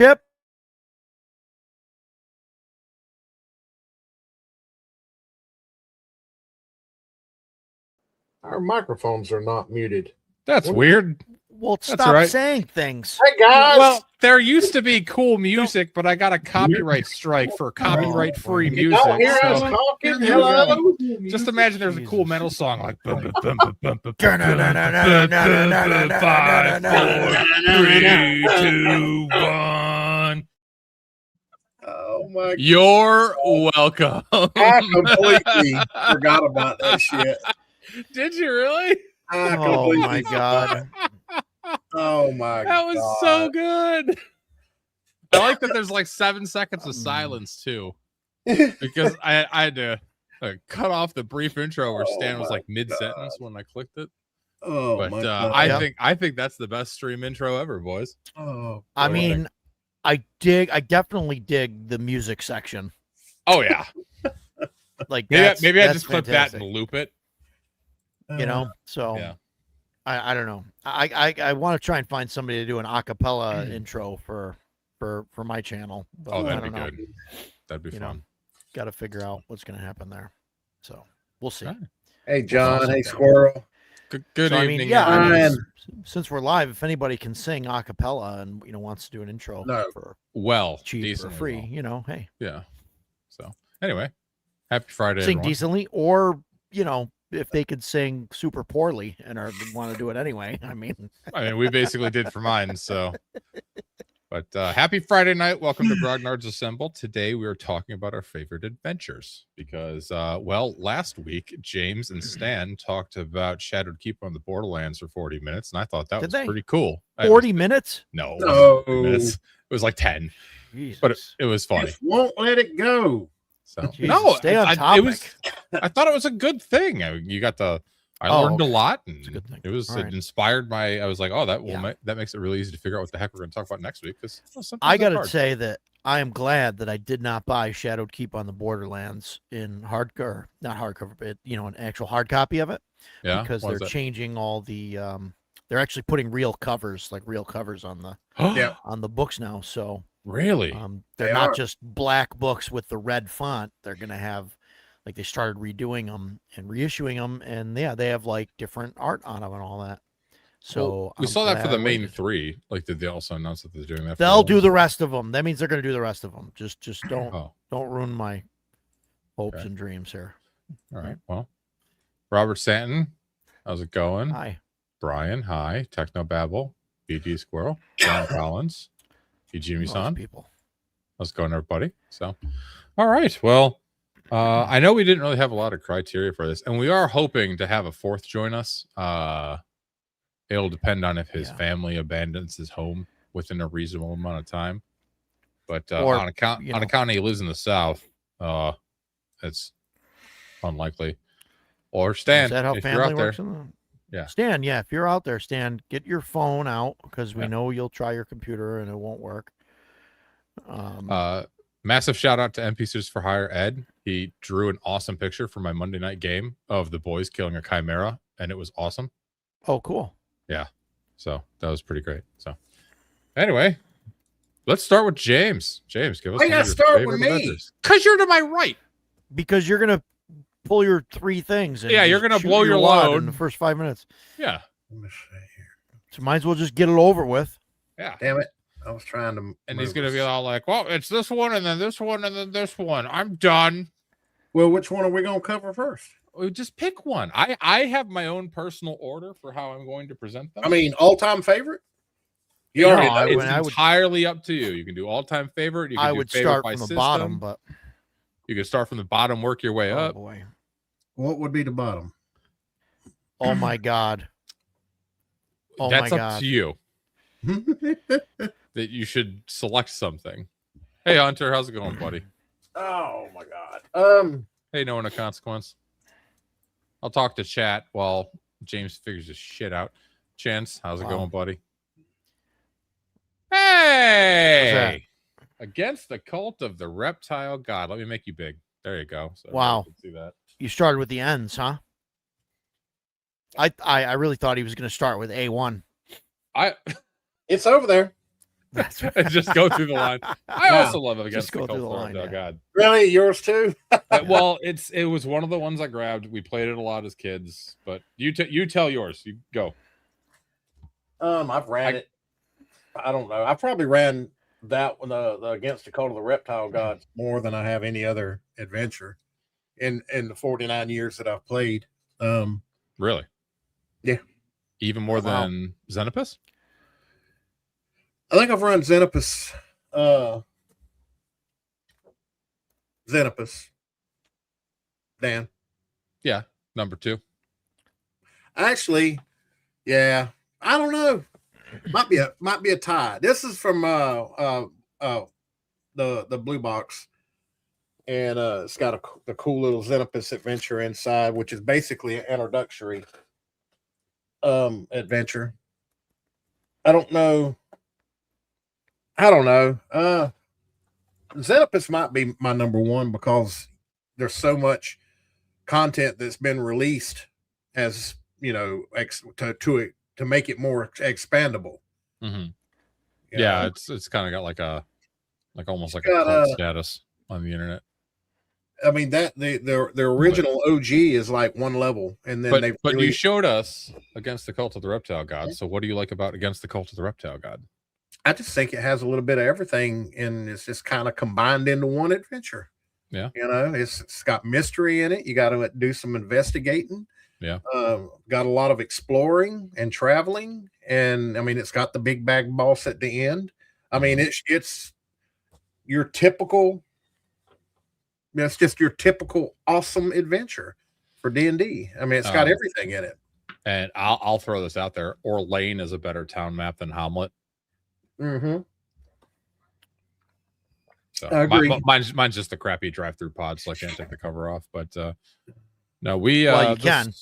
Yep. Our microphones are not muted. That's weird. Well, That's stop right. saying things. Hey guys. Well, there used to be cool music, but I got a copyright strike for copyright-free you music. don't hear us So talking. here we go. Hello. Just imagine there's a cool metal song like 5, 4, 3, 2, 1. Oh my God. You're welcome. I completely forgot about that shit. Did you really? I Oh completely my God. Oh my God. That was so good. I like that there's like 7 seconds of silence too, because I had to cut off the brief intro where Stan was like mid-sentence when I clicked it. Oh But my God. I think that's the best stream intro ever, boys. Oh, I mean, I definitely dig the music section. Oh yeah. Like maybe I that's just clip fantastic. that and loop it. You know, so Yeah. I don't know. I want to try and find somebody to do an acapella intro for my channel. But Oh, I that'd be don't know. good. That'd be fun. Got to figure out what's going to happen there. So we'll see. Right. Hey John, hey Squirrel. Good So, evening. Since we're live, if anybody can sing acapella and wants to do an intro for cheap decently or free, well. hey. Yeah. So anyway, happy Friday. Sing everyone. decently, or if they could sing super poorly and want to do it anyway. I mean, we basically did for mine. So, but happy Friday night. Welcome to Grognards Assemble. Today we are talking about our favorite adventures because, last week James and Stan talked about Shadowed Keep on the Borderlands for 40 minutes, and I thought that was pretty cool. 40 minutes? No, 40 minutes. It was like 10, Jesus. but it was funny. Just won't let it go. So Jesus, no, stay on topic. I thought it was a good thing. I learned a lot, and it was inspired by. I was like, oh, that makes it really easy to figure out what the heck we're going to talk about next week. Because I got to say that I am glad that I did not buy Shadowed Keep on the Borderlands in hardcover, not hardcover, but an actual hard copy of it. Yeah, because they're changing all the. They're actually putting real covers on the on the books now. So. Really? They're not just black books with the red font. They're going to have, like, they started redoing them and reissuing them. And yeah, they have like different art on them and all that. So we saw that for the main 3. Like, did they also announce that they're doing that? They'll do the rest of them. That means they're going to do the rest of them. Just don't ruin my hopes and dreams here. All right. Well, Robert Stanton, how's it going? Hi. Brian, hi. Technobabble, BD Squirrel, John Collins. Jimmy-san. People. How's it going, everybody? So, all right. Well, I know we didn't really have a lot of criteria for this, and we are hoping to have a 4th join us. It'll depend on if his family abandons his home within a reasonable amount of time. But on account he lives in the South, it's unlikely. Or Stan, is that how if family you're out works? there. Yeah. Stan, if you're out there, Stan, get your phone out because we know you'll try your computer and it won't work. Massive shout out to NPCs for Hire Ed. He drew an awesome picture for my Monday night game of the boys killing a chimera, and it was awesome. Oh, cool. Yeah. So that was pretty great. So anyway, let's start with James. James, give us. Why you gotta start with me? Because you're to my right. Because you're gonna pull your 3 things. And you're gonna blow your load in the first 5 minutes. Yeah. Let me see here. So might as well just get it over with. Yeah. Damn it. I was trying to. And he's gonna be all like, "Well, it's this one, and then this one, and then this one. I'm done." Well, which one are we gonna cover first? We just pick one. I have my own personal order for how I'm going to present them. I mean, all-time favorite. It's entirely up to you. You can do all-time favorite. You can I would start from the bottom, but you can start from the bottom, work your way up. Boy. What would be the bottom? Oh my God. That's up to you. That you should select something. Hey Hunter, how's it going, buddy? Oh my God. Hey, no one of consequence. I'll talk to chat while James figures his shit out. Chance, how's it going, buddy? Hey! Against the cult of the reptile god. Let me make you big. There you go. So wow. You can see that. You started with the ends, huh? I really thought he was going to start with A1. It's over there. That's And just go through the line. I Yeah. also love Against Just the go through Cult the of line, the yeah. God. Really, yours too? Well, it was one of the ones I grabbed. We played it a lot as kids, but you tell yours. You go. I've ran it. I don't know. I probably ran that one, the Against the Cult of the Reptile Gods, more than I have any other adventure in the 49 years that I've played. Really? Yeah. Even more Oh, wow. than Xenopus? I think I've run Xenopus. Xenopus. Dan. Yeah, number 2. Actually, yeah. I don't know. Might be a tie. This is from the blue box, and it's got the cool little Xenopus adventure inside, which is basically an introductory adventure. I don't know. Xenopus might be my number one because there's so much content that's been released as to make it more expandable. Mm-hmm. You Yeah, know? it's kind of got like almost like got, a cult status on the internet. I mean that the original OG is like one level, and then But you showed us Against the Cult of the Reptile God. So what do you like about Against the Cult of the Reptile God? I just think it has a little bit of everything, and it's just kind of combined into one adventure. Yeah, it's got mystery in it. You got to do some investigating. yeah. Got a lot of exploring and traveling, and I mean, it's got the big bag boss at the end. I mean, it's your typical. It's just your typical awesome adventure for D&D. I mean, it's got everything in it. And I'll throw this out there: Orlane is a better town map than Hamlet. Mm-hmm. So I agree. mine's just a crappy drive-through pod, so I can't take the cover off. But no, we Well, you can.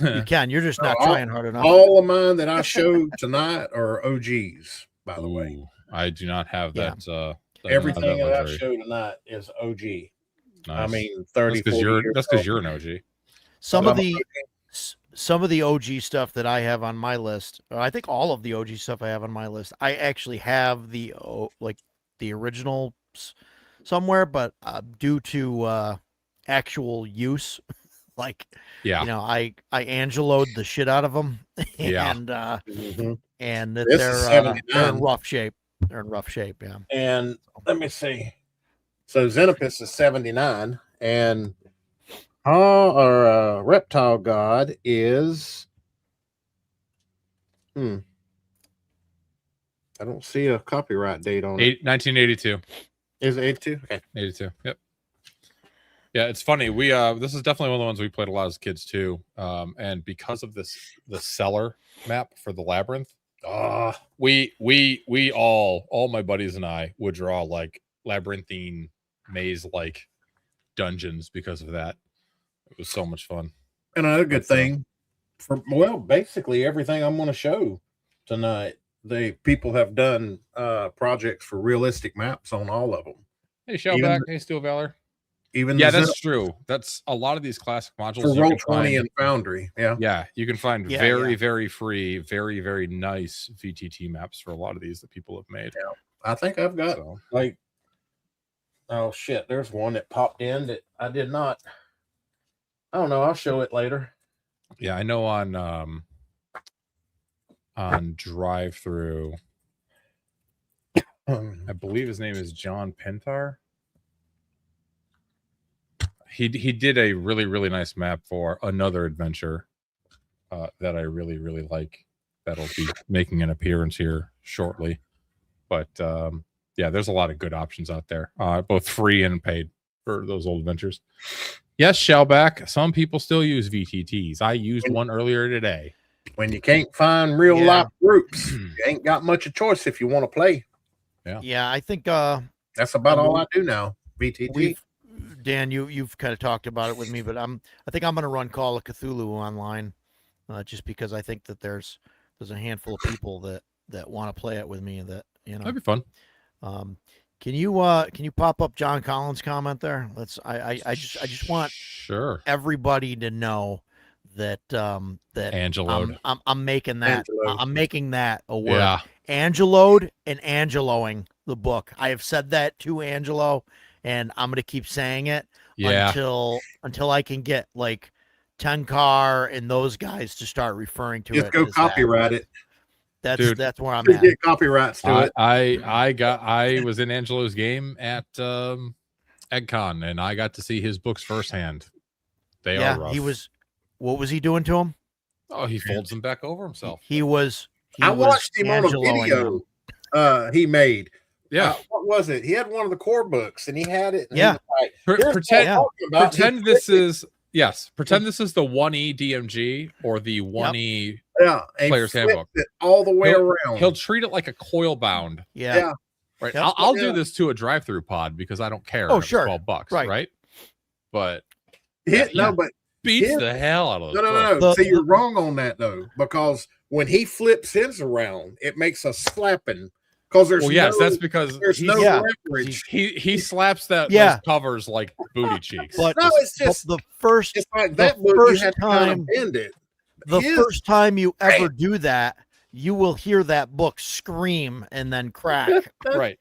You can. You're just not trying hard enough. All of mine that I showed tonight are OGs, by the way. I do not have that. Everything that I showed tonight is OG. Nice. I mean, 30, that's because you're an OG. Some of the OG stuff that I have on my list, I think all of the OG stuff I have on my list, I actually have the original somewhere, but due to actual use, I Angelo'd the shit out of them, and and they're in rough shape. They're in rough shape, yeah. And let me see. So Xenopus is 79, and Reptile God is I don't see a copyright date on it. 1982. Is it 82? Okay. 82. Yep. Yeah, it's funny. We this is definitely one of the ones we played a lot as kids too. And because of the cellar map for the labyrinth, we all my buddies and I would draw like labyrinthine maze like dungeons because of that. It was so much fun. And another good thing basically everything I'm going to show tonight, people have done projects for realistic maps on all of them. Hey, Shellback. Hey, Steel Valor. That's true. That's a lot of these classic modules for Roll20 and Foundry. Yeah, you can find very free, very, very nice VTT maps for a lot of these that people have made. Yeah, I think I've got oh shit, there's one that popped in that I did not. I don't know. I'll show it later. Yeah, I know on drive through. I believe his name is John Pentar. He did a really, really nice map for another adventure that I really, really like. That'll be making an appearance here shortly. But there's a lot of good options out there, both free and paid for those old adventures. Yes, Shellback. Some people still use VTTs. I used one earlier today. When you can't find real life groups, you ain't got much of choice if you want to play. Yeah, I think that's about all I do now. VTT. Dan, you've kind of talked about it with me, but I think I'm going to run Call of Cthulhu online, just because I think that there's a handful of people that want to play it with me. That that'd be fun. Can you pop up John Collins' comment there? I just want everybody to know that Angeloed. I'm making that Angeloed. I'm making that a word. Yeah. Angeloed and Angeloing the book. I have said that to Angelo, and I'm gonna keep saying it Yeah. until I can get like Tenkar and those guys to start referring to Just it. go as that. copyright it. That's Dude, where I'm Just at. get copyrights to it. I was in Angelo's game at EggCon, and I got to see his books firsthand. They are rough. He was. What was he doing to him? Oh, he folds them back over himself. He was. I watched him on a Angeloing video them. he made. Yeah. What was it? He had one of the core books, and he had it. And Yeah. he was like, Pretend this is Pretend this is the 1E DMG or the 1E Player's Handbook. It all the way around. He'll treat it like a coil bound. Yeah. Right. Yep. I'll do this to a drive-through pod because I don't care. Oh, It's sure. $12, Right. right? But but beats the hell out of no. The- See, you're wrong on that though, because when he flips his around, it makes a slapping. Because there's that's because there's no leverage. He slaps those covers like booty cheeks. But No, it's just the first. It's like the that book. You first have to kind time- of bend it. The His- first time you ever do that, you will hear that book scream and then crack. Right.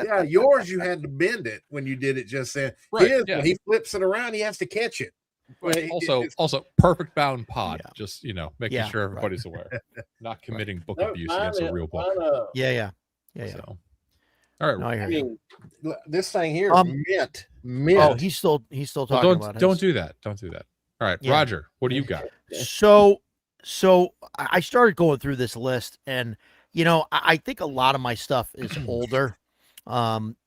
Yeah, yours you had to bend it when you did it just then. Right, His, yeah. when he flips it around, he has to catch it. But It's- also perfect bound pod. Yeah. Just making Yeah, sure everybody's aware. Not committing book No, abuse against a real book. Yeah. So all right. No, I I hear you. mean, this thing here, mint. Oh, he's still Well, talking about his. don't do that. Don't do that. All right, Yeah. Roger, what do you got? So I started going through this list, and I think a lot of my stuff is older,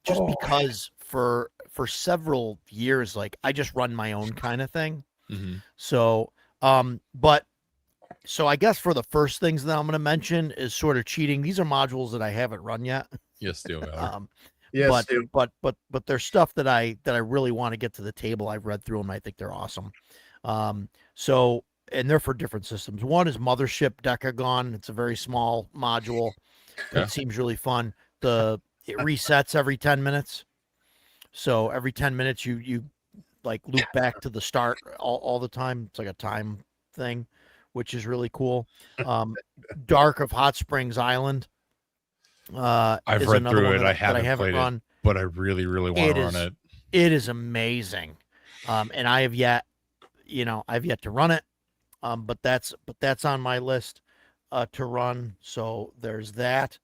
just because for several years, like I just run my own kind of thing. Mm-hmm. So I guess for the first things that I'm going to mention is sort of cheating. These are modules that I haven't run yet. Yes, Steel Valor. Yes, but there's stuff that I really want to get to the table. I've read through them. I think they're awesome. And they're for different systems. One is Mothership Decagon. It's a very small module. Yeah. It seems really fun. It resets every 10 minutes. So every 10 minutes you like loop back to the start all the time. It's like a time thing, which is really cool. Dark of Hot Springs Island. I've is read another through one it. that I haven't haven't played run. it, but I really, really want to run it. It is amazing. And I have yet, I've yet to run it. But that's on my list to run. So there's that.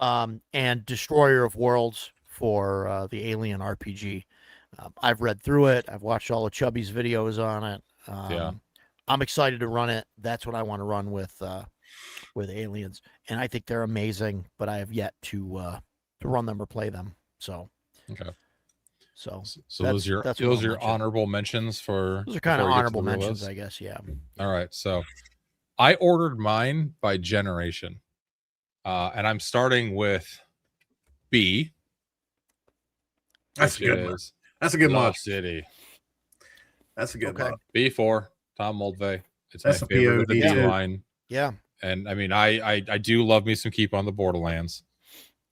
And Destroyer of Worlds for the Alien RPG. I've read through it. I've watched all of Chubby's videos on it. I'm excited to run it. That's what I want to run with Aliens, and I think they're amazing. But I have yet to run them or play them. So okay. So those are your honorable mentions for. Those are kind of honorable mentions, I guess. Yeah. All right. So I ordered mine by generation, and I'm starting with B. That's a good one. That's a good one. City. That's a good one. B4, Tom Moldvay. It's That's my favorite of the POD B line. Yeah. And I mean, I do love me some Keep on the Borderlands.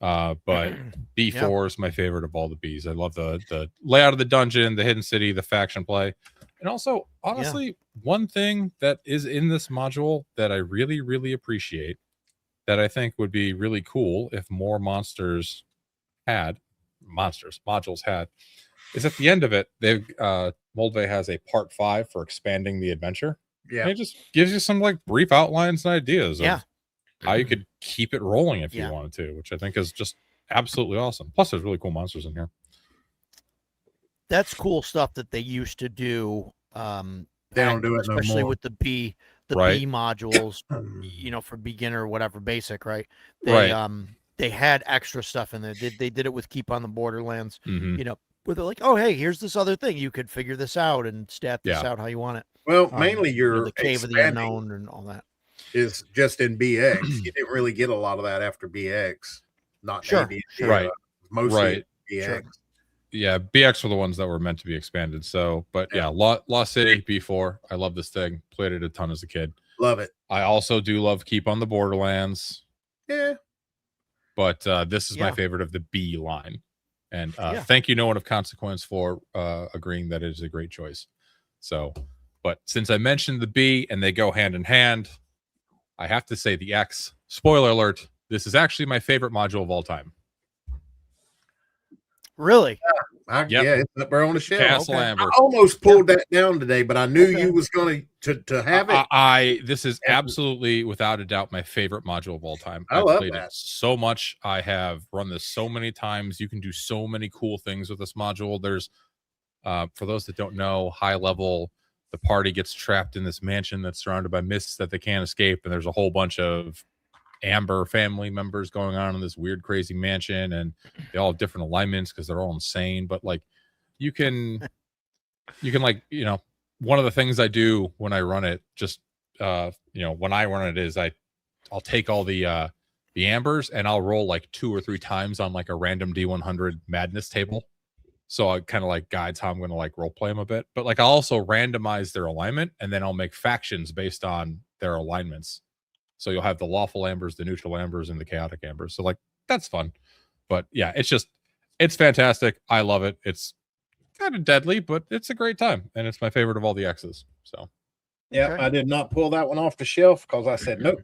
But B4 is my favorite of all the Bs. I love the layout of the dungeon, the hidden city, the faction play. And also, honestly, one thing that is in this module that I really, really appreciate, that I think would be really cool if more modules had, is at the end of it, they've Moldvay has a part 5 for expanding the adventure. Yeah. And it just gives you some like brief outlines and ideas of how you could keep it rolling if you wanted to, which I think is just absolutely awesome. Plus, there's really cool monsters in here. That's cool stuff that they used to do. They don't do it especially no more. with the B modules, for beginner or whatever, basic, right? They had extra stuff in there. They did it with Keep on the Borderlands, where they're like, oh, hey, here's this other thing. You could figure this out and stat this out how you want it. Well, mainly the Cave of the Unknown and all that is just in BX. You didn't really get a lot of that after BX. Not AD&D, right? Mostly BX. Sure. Yeah, BX were the ones that were meant to be expanded. So, but Lost City B4. I love this thing. Played it a ton as a kid. Love it. I also do love Keep on the Borderlands. Yeah. But this is my favorite of the B line. And thank you, No One of Consequence, for agreeing that it is a great choice. So But since I mentioned the B and they go hand in hand, I have to say the X. Spoiler alert, this is actually my favorite module of all time. Really? Yep. Yeah, it's up there on the shelf. Castle Okay. Amber. I almost pulled that down today, but I knew you was going to have it. This is absolutely, without a doubt, my favorite module of all time. I I've love played that. it so much. I have run this so many times. You can do so many cool things with this module. There's, for those that don't know, high level, the party gets trapped in this mansion that's surrounded by mists that they can't escape, and there's a whole bunch of Amber family members going on in this weird, crazy mansion, and they all have different alignments because they're all insane. But like, you can like, one of the things I do when I run it, just when I run it is I'll take all the ambers and I'll roll like 2 or 3 times on like a random D100 madness table. So I kind of like guides how I'm going to like role play them a bit, but like I'll also randomize their alignment and then I'll make factions based on their alignments. So you'll have the lawful ambers, the neutral ambers, and the chaotic ambers. So like that's fun. But yeah, it's fantastic. I love it. It's kind of deadly, but it's a great time, and it's my favorite of all the X's. So yeah, Okay. I did not pull that one off the shelf because I said nope.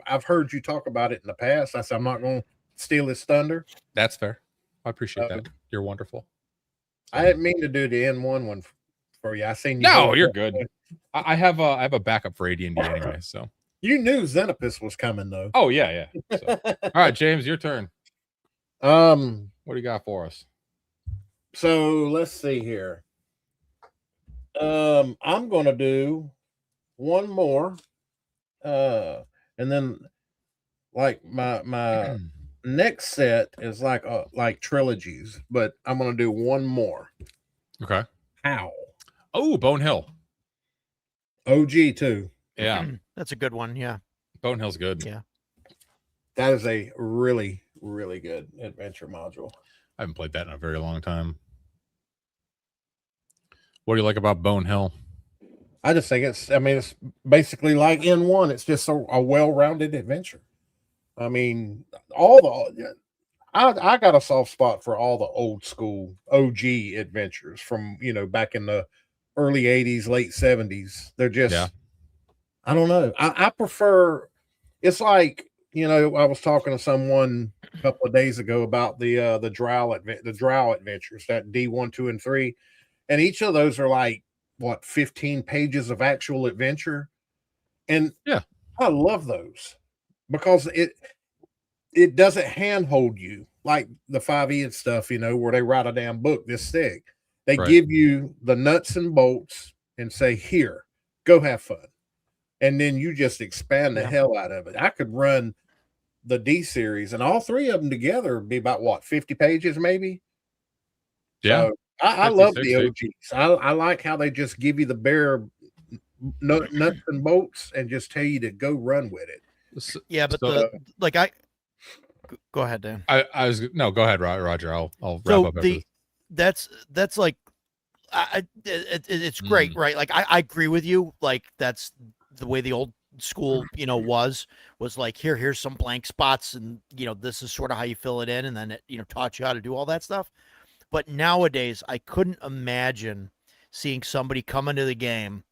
I've heard you talk about it in the past. I said I'm not going to steal his thunder. that's fair. I appreciate that. You're wonderful. I didn't mean to do the N1 one for you. I seen you. No, you're good. I have a backup for AD&D anyway. So you knew Xenopus was coming though. oh yeah. So, all right, James, your turn. What do you got for us? So let's see here. I'm gonna do one more. And then like my next set is like trilogies, but I'm gonna do one more. Okay. How? Oh, Bone Hill. OG too. Yeah. That's a good one. Yeah. Bone Hill's good. Yeah. That is a really, really good adventure module. I haven't played that in a very long time. What do you like about Bone Hill? I just think it's basically like N1. It's just a well-rounded adventure. I mean, I got a soft spot for all the old school OG adventures from, back in the early 80s, late 70s. They're just, I don't know. I prefer, it's like, I was talking to someone a couple of days ago about the Drow adventures, that D1, 2, and 3. And each of those are like, 15 pages of actual adventure. And yeah, I love those because it doesn't handhold you like the 5e and stuff, where they write a damn book this thick. They give you the nuts and bolts and say, here, go have fun. And then you just expand the hell out of it. I could run the D series and all 3 of them together would be about 50 pages maybe. Yeah. So I love the OGs. I like how they just give you the bare nuts and bolts and just tell you to go run with it. Yeah, but go ahead, Dan. Go ahead, Roger. I'll wrap up. That's like, it's great, right? Like I agree with you. Like that's the way the old school, was like here's some blank spots, and this is sort of how you fill it in, and then it taught you how to do all that stuff. But nowadays, I couldn't imagine seeing somebody come into the game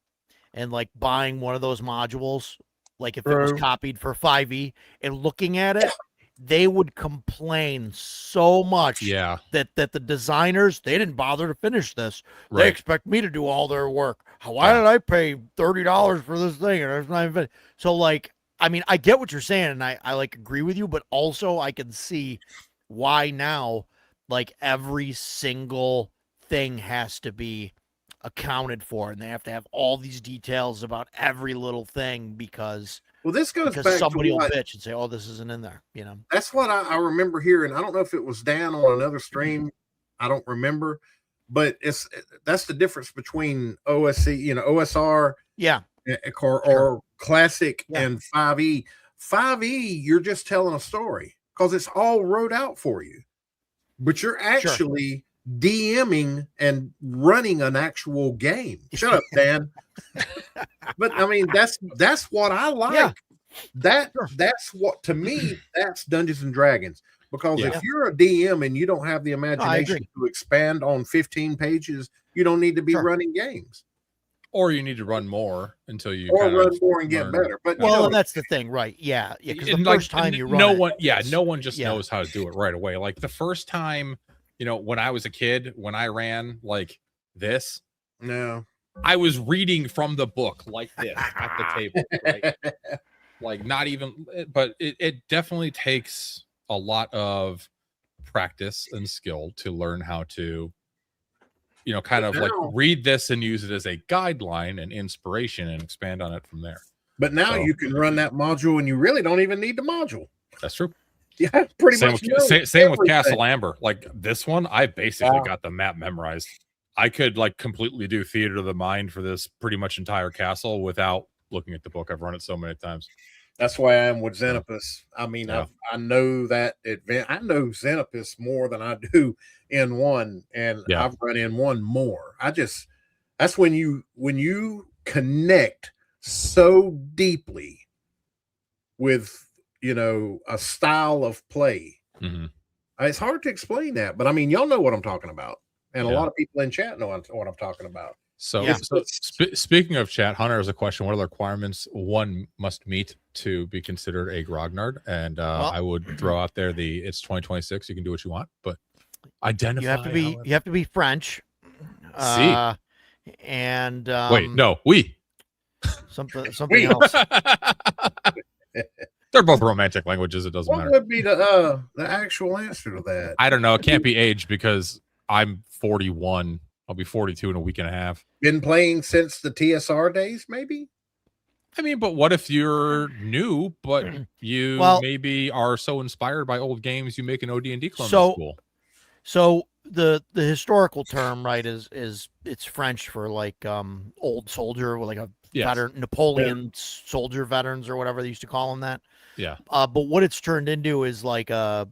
and like buying one of those modules, like if it was copied for 5e, and looking at it, they would complain so much that the designers, they didn't bother to finish this. They expect me to do all their work. Why did I pay $30 for this thing? And it's not even so like, I mean, I get what you're saying, and I like agree with you, but also I can see why now, like every single thing has to be accounted for, and they have to have all these details about every little thing because this goes back somebody to will bitch and say, "Oh, this isn't in there." That's what I remember hearing. I don't know if it was Dan on another stream. I don't remember, but that's the difference between OSC, OSR, or classic and 5e. 5e, you're just telling a story because it's all wrote out for you. But you're actually DMing and running an actual game. Shut up, Dan. But I mean, that's what I like. Yeah. That's what, to me, that's Dungeons and Dragons. Because if you're a DM and you don't have the imagination to expand on 15 pages, you don't need to be running games. or you need to run more until you or kind run of more and get learn. better. But Well, you know, and that's the thing, right? Yeah, because the And, first time you run no it, one, it's- no one just yeah. knows how to do it right away. Like the first time, when I was a kid, when I ran like this, no. I was reading from the book like this at the table, right? Like not even, but it definitely takes a lot of practice and skill to learn how to, kind of like Now, read this and use it as a guideline and inspiration and expand on it from there. but now So- you can run that module, and you really don't even need the module. That's true. Yeah, pretty Same much. with, know same with everything. Castle Amber. Like this one, I basically Wow. got the map memorized. I could like completely do Theater of the Mind for this pretty much entire castle without looking at the book. I've run it so many times. That's why I am with Xenopus. I mean, Yeah. I know that I know Xenopus more than I do N1, and Yeah. I've run N1 more. That's when you connect so deeply with a style of play. Mm-hmm. It's hard to explain that, but I mean, y'all know what I'm talking about, and a Yeah. lot of people in chat know what I'm talking about. So, Yeah. Speaking of chat, Hunter has a question. What are the requirements one must meet to be considered a Grognard? And Well- I would throw out there it's 2026. You can do what you want, but identify. you have to be French. See. And Wait, no, we. something We. else. They're both romantic languages. It doesn't What matter. would be the actual answer to that? I don't know. It can't be age because I'm 41. I'll be 42 in a week and a half. Been playing since the TSR days, maybe? I mean, but what if you're new, but you maybe are so inspired by old games you make an OD&D clone that's cool? So the historical term, right, is it's French for like old soldier, like a veteran, Napoleon soldier veterans or whatever they used to call them that. Yeah. But what it's turned into is like a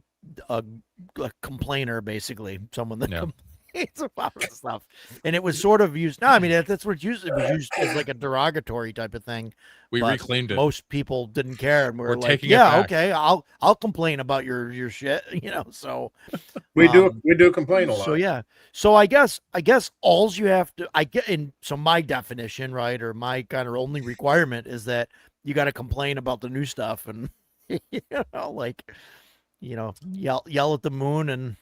complainer, basically, someone that complains about stuff. And it was sort of used. No, I mean that's what it was used as like a derogatory type of thing. We reclaimed it. Most people didn't care, and we're like, taking yeah, it back. Okay, I'll complain about your shit, So we do complain a lot. So yeah, so I guess all's you have to so my definition, right, or my kind of only requirement is that you got to complain about the new stuff and yell at the moon and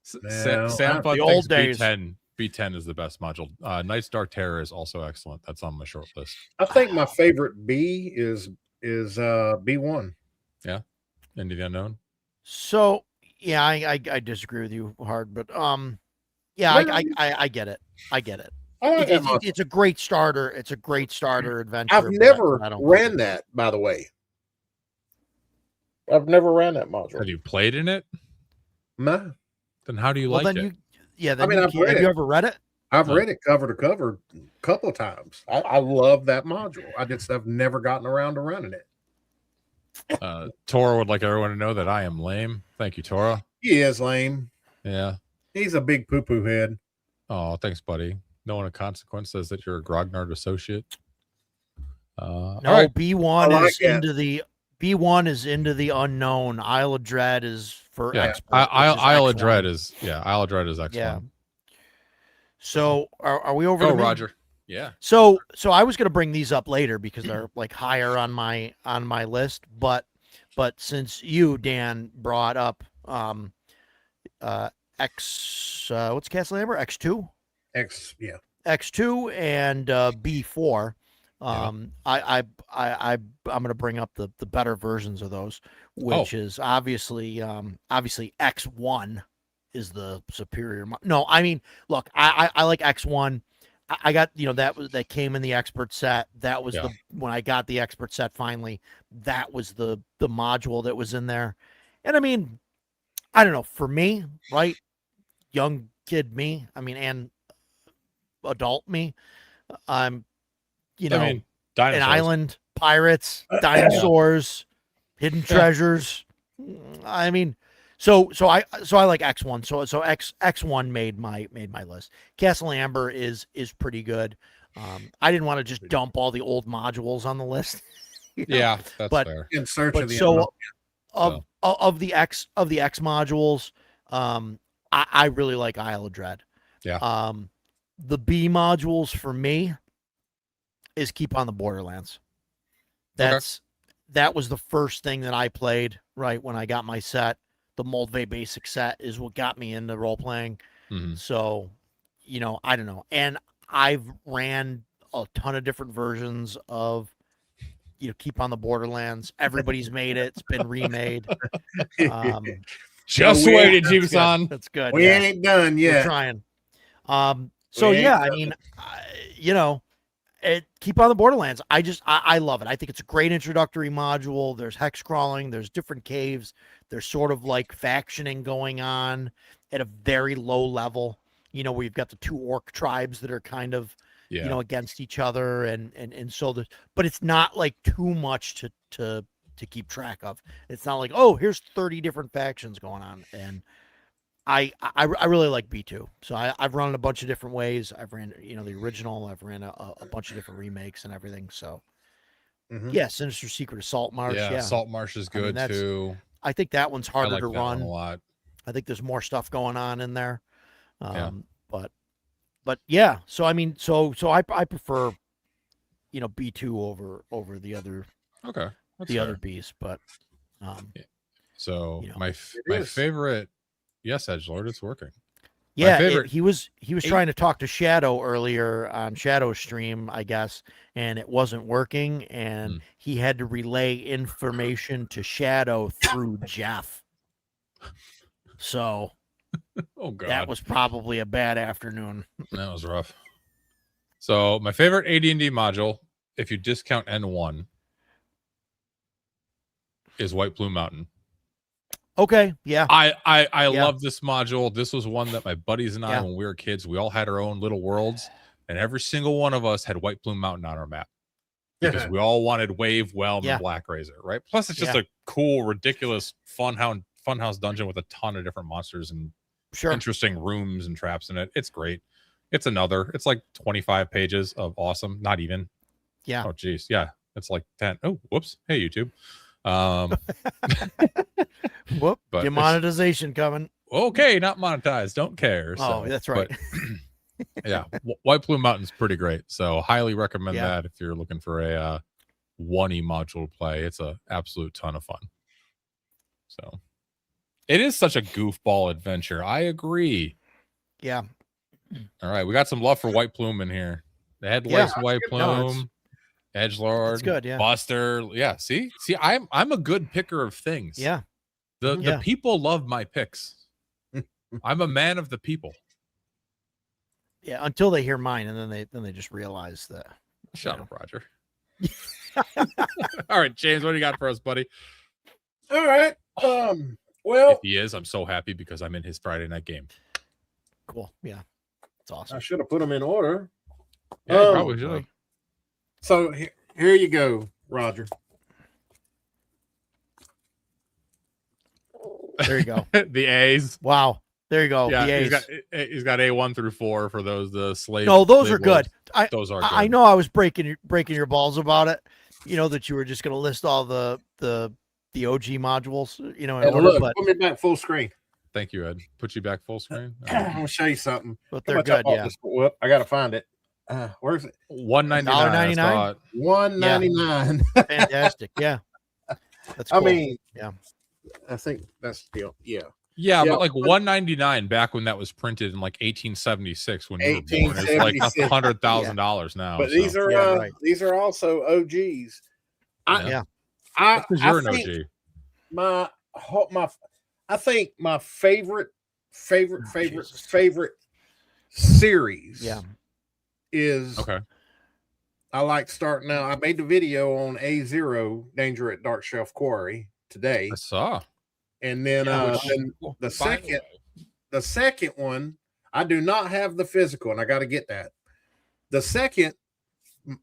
Sam Fun the old thinks days. B10 is the best module. Night's Dark Terror is also excellent. That's on my short list. I think my favorite B is B1. Yeah, Into the Unknown. So yeah, I disagree with you hard, but yeah, I get it. I get it. It's a great starter. It's a great starter adventure. I've never ran that, by the way. I've never ran that module. Have you played in it? No. Then how do you like it? Have you ever read it? I've read it cover to cover a couple of times. I love that module. I've never gotten around to running it. Tora would like everyone to know that I am lame. Thank you, Tora. He is lame. Yeah. He's a big poo-poo head. Oh, thanks, buddy. No one of consequence says that you're a Grognard associate. No, right. B1 is into the unknown. Isle of Dread is for expert. Isle of Dread is Isle of Dread is excellent. Yeah. So are we over? Go, Roger. Yeah. So I was going to bring these up later because they're like higher on my list, but since you, Dan, brought up what's Castle Amber? X2? X2 and B4. I'm going to bring up the better versions of those, which is obviously X1 is the superior. No, I mean, look, I like X1. I got, that came in the expert set. That was when I got the expert set finally, that was the module that was in there. And I mean, I don't know, for me, right? Young kid me, I mean, and adult me, I'm, an island, pirates, dinosaurs, hidden treasures. I mean, so I like X1. So X1 made my list. Castle Amber is pretty good. I didn't want to just dump all the old modules on the list. Yeah, that's fair. In search of the of the X modules, I really like Isle of Dread. Yeah. the B modules for me is Keep on the Borderlands. That was the first thing that I played right when I got my set. The Moldvay basic set is what got me into role playing. Mhm. So, I don't know. And I've ran a ton of different versions of Keep on the Borderlands. Everybody's made it. It's been remade. Just we wait, ain't- Jimmy-san. That's good. We Yeah, ain't done we're yet. trying. We ain't Yeah, I done. mean, Keep on the Borderlands. I love it. I think it's a great introductory module. There's hex crawling. There's different caves. There's sort of like factioning going on at a very low level. We've got the two orc tribes that are kind of against each other, and so but it's not like too much to keep track of. It's not like, oh, here's 30 different factions going on, and I really like B2. So I've run it a bunch of different ways. I've ran the original. I've ran a bunch of different remakes and everything. So yeah, Sinister Secret of Salt Marsh. Yeah, Salt Marsh is good too. I think that one's I harder like to that run one a lot. I think there's more stuff going on in there. But yeah. So I mean, so I prefer B2 over the other other Bs. But so my favorite. Yes, Edgelord, it's working. Yeah, he was trying to talk to Shadow earlier on Shadow's stream, I guess, and it wasn't working, and he had to relay information to Shadow through Jeff. So, oh god, that was probably a bad afternoon. That was rough. So my favorite AD&D module, if you discount N1, is White Plume Mountain. Okay, yeah. I love this module. This was one that my buddies and I, when we were kids, we all had our own little worlds, and every single one of us had White Plume Mountain on our map because we all wanted Wave, Whelm, and Black Razor, right? Plus, it's just a cool, ridiculous funhouse dungeon with a ton of different monsters and interesting rooms and traps in it. It's great. It's like 25 pages of awesome. Not even. Yeah. Oh, geez. Yeah. It's like 10. Oh, whoops. Hey, YouTube. Whoop, demonetization coming. Okay, not monetized. Don't care. Oh, that's right. But, yeah, White Plume Mountain's pretty great. So highly recommend that if you're looking for a 1E module play. It's a absolute ton of fun. So it is such a goofball adventure. I agree. Yeah. All right, we got some love for White Plume in here. The headlights, White Plume. Edgelord, that's good, yeah. Buster, yeah. See, I'm a good picker of things. Yeah, the people love my picks. I'm a man of the people. Yeah, until they hear mine, and then they just realize that. Shut up, Roger. All right, James, what do you got for us, buddy? All right. Well, if he is, I'm so happy because I'm in his Friday night game. Cool. Yeah, it's awesome. I should have put them in order. Yeah, probably should. So here you go, Roger. There you go. The A's. Wow. There you go. Yeah, the A's. He's got A1 through 4 for the slave. No, those are good. Those are good. I know I was breaking your balls about it. That you were just going to list all the OG modules. In order, look, but put me back full screen. Thank you, Ed. Put you back full screen. I'm gonna show you something. But they're good. Yeah. Whoop, I gotta find it. Where's it? $1.99. $1.99. Fantastic. Yeah. That's cool. I mean, yeah. I think that's the deal. Yeah. Yeah, but like $1.99 back when that was printed in like 1876 when you were born, it's like $100,000 now. But these are these are also OGs. Because you're an OG. I think my favorite series is I like starting out. I made the video on A0 Danger at Dark Shelf Quarry today. I saw. And then, the second one, I do not have the physical, and I got to get that. The second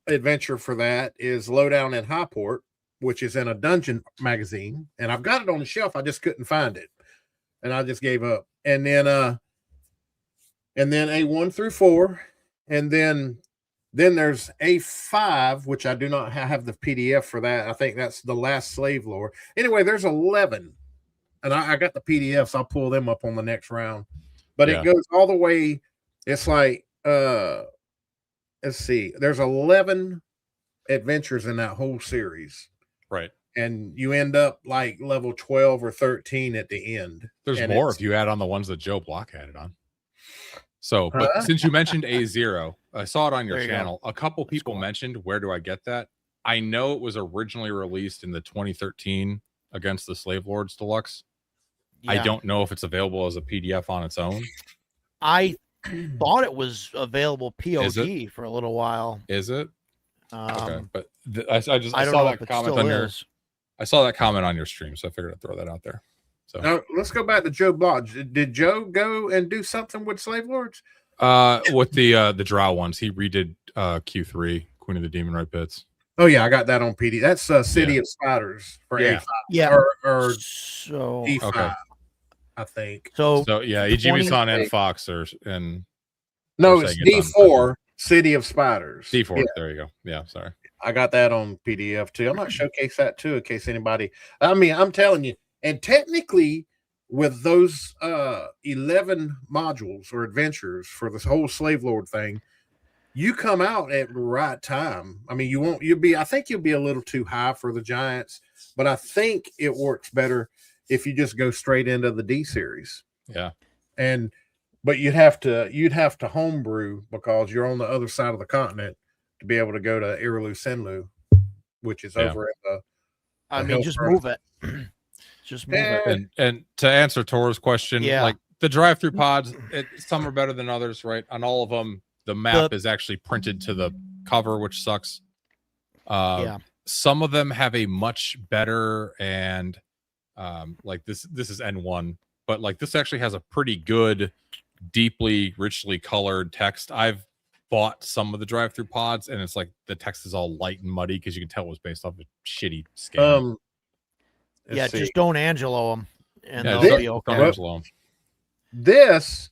adventure for that is Lowdown in Highport, which is in a dungeon magazine, and I've got it on the shelf. I just couldn't find it, and I just gave up. And then A1 through 4, and then there's A5, which I do not have the PDF for that. I think that's the last slave lore. Anyway, there's 11. And I got the PDFs. I'll pull them up on the next round. But it goes all the way. It's like let's see, there's 11 adventures in that whole series, Right. and you end up like level 12 or 13 at the end. There's And more it's- if you add on the ones that Joe Block added on. So, but Huh? since you mentioned A0, I saw it on your There you go. channel. A couple people cool. mentioned, where do I get that? I know it was originally released in the 2013 Against the Slave Lords Deluxe. I Yeah. don't know if it's available as a PDF on its own. I thought it was available Is POG for a little while. Is it? Okay, Um, but I I don't saw know that if it comment still on your is. I saw that comment on your stream, so I figured I'd throw that out there. So Now let's go back to Joe Block. Did Joe go and do something with Slave Lords? with the Drow ones, he redid Q3, Queen of the Demon Right Bits. Oh yeah, I got that on PD. That's City of Spiders for Yeah. A5 Yeah. or So D5, Okay. I think. so So yeah, 20 Ejimi-san and Fox are and No, They're it's saying it's D4, City of Spiders. D4. Yeah, There you go. Yeah, sorry. I got that on PDF too. I might showcase that too in case anybody. I mean, I'm telling you, and technically, with those 11 modules or adventures for this whole slave lord thing, you come out at the right time. I mean, I think you'll be a little too high for the giants, but I think it works better if you just go straight into the D series. Yeah. But you'd have to homebrew because you're on the other side of the continent to be able to go to Irilu Senlu, which is over at the I mean, Hill just Front. move it. Just move it. And to answer Tor's question, Yeah. like the drive-through pods, some are better than others, right? On all of them, the map is actually printed to the cover, which sucks. Yeah. Some of them have a much better and like this is N1, but like this actually has a pretty good, deeply, richly colored text. I've bought some of the drive-through pods, and it's like the text is all light and muddy because you can tell it was based off a shitty scan. Yeah, just don't Angelo them, and Yeah, they'll be don't okay. Angelo 'em. This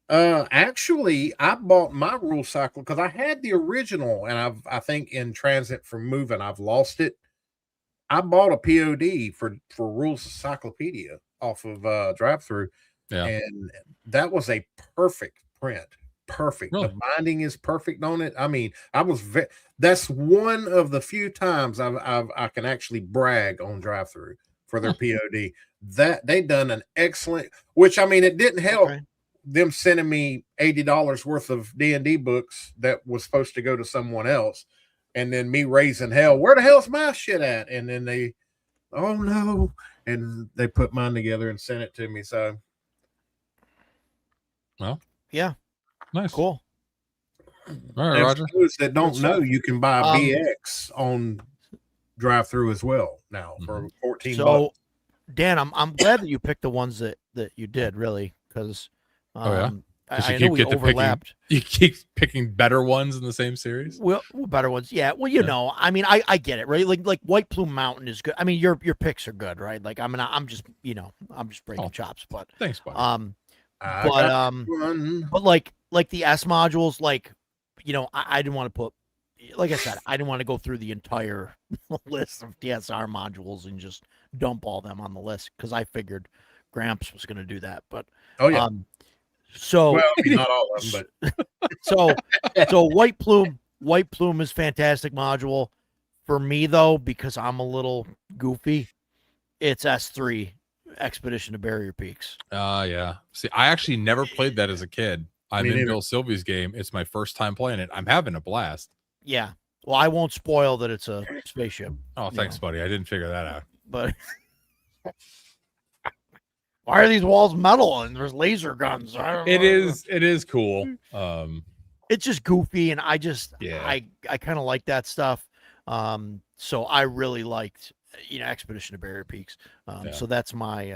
actually I bought my rule cycle because I had the original, and I think in transit from moving I've lost it. I bought a POD for Rules Cyclopedia off of drive through, Yeah. and that was a perfect print. Perfect. Really? The binding is perfect on it. I mean, that's one of the few times I can actually brag on drive through for their POD. That they done an excellent, which I mean, it didn't help them sending me $80 worth of D&D books that was supposed to go to someone else, and then me raising hell. Where the hell's my shit at? And then they, oh no, and they put mine together and sent it to me. So, well, yeah, nice, cool. All right, and Roger. for those that don't know, you can buy BX on drive through as well now for $14. So, Dan, I'm glad that you picked the ones that you did, really, because I know we overlapped. You keep picking better ones in the same series. Well, better ones, yeah. Well, you know, I mean, I get it, right? Like White Plume Mountain is good. I mean, your picks are good, right? Like, I mean, I'm just breaking chops, but thanks, buddy. But like the S modules, like, you know, I didn't want to put, like I said, I didn't want to go through the entire list of DSR modules and just dump all them on the list because I figured Gramps was going to do that. But so well, I mean, not all of them, but so White Plume is fantastic module for me though because I'm a little goofy. It's S3 Expedition to Barrier Peaks. Yeah. See, I actually never played that as a kid. I'm in Bill Sylvie's game. It's my first time playing it. I'm having a blast. Yeah. Well, I won't spoil that it's a spaceship. Oh, thanks, buddy. I didn't figure that out. But why are these walls metal and there's laser guns? It is cool. It's just goofy, and I kind of like that stuff. So I really liked, you know, Expedition to Barrier Peaks. So that's my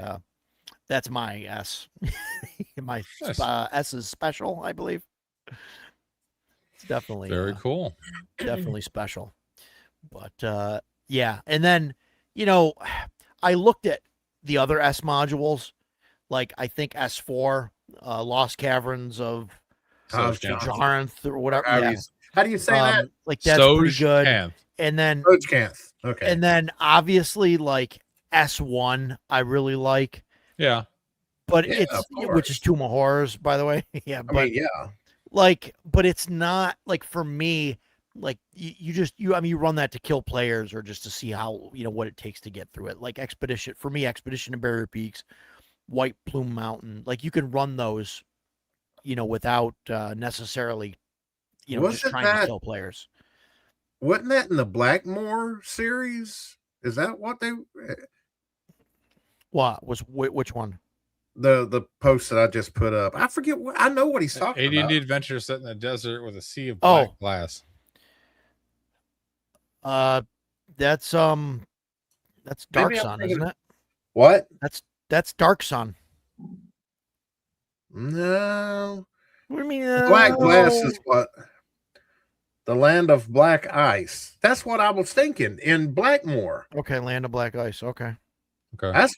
S. My S is special, I believe. It's definitely very cool. Definitely special. But yeah, and then, you know, I looked at the other S modules, like I think S4, Lost Caverns of Jaranth or whatever. How do you say that? Like that's pretty good. And then okay. And then obviously like S1 I really like. Yeah. But it's which is Tomb of Horrors, by the way. Yeah, but like, but it's not like for me. Like you run that to kill players or just to see how what it takes to get through it. Like Expedition for me, Expedition to Barrier Peaks, White Plume Mountain. Like you can run those, without necessarily, just Wasn't trying to that kill players. wasn't that in the Blackmore series? Is that what they What was which one? the post that I just put up? I forget what I know what he's talking AD&D about. adventure set in the desert with a sea of black Oh, glass. uh, that's Dark Maybe I'm Sun, thinking isn't it? what? That's Dark Sun. No. What do you mean? Black glass No. is what the land of black ice. That's what I was thinking in Blackmore. Okay, Land of Black Ice. Okay. Okay. That's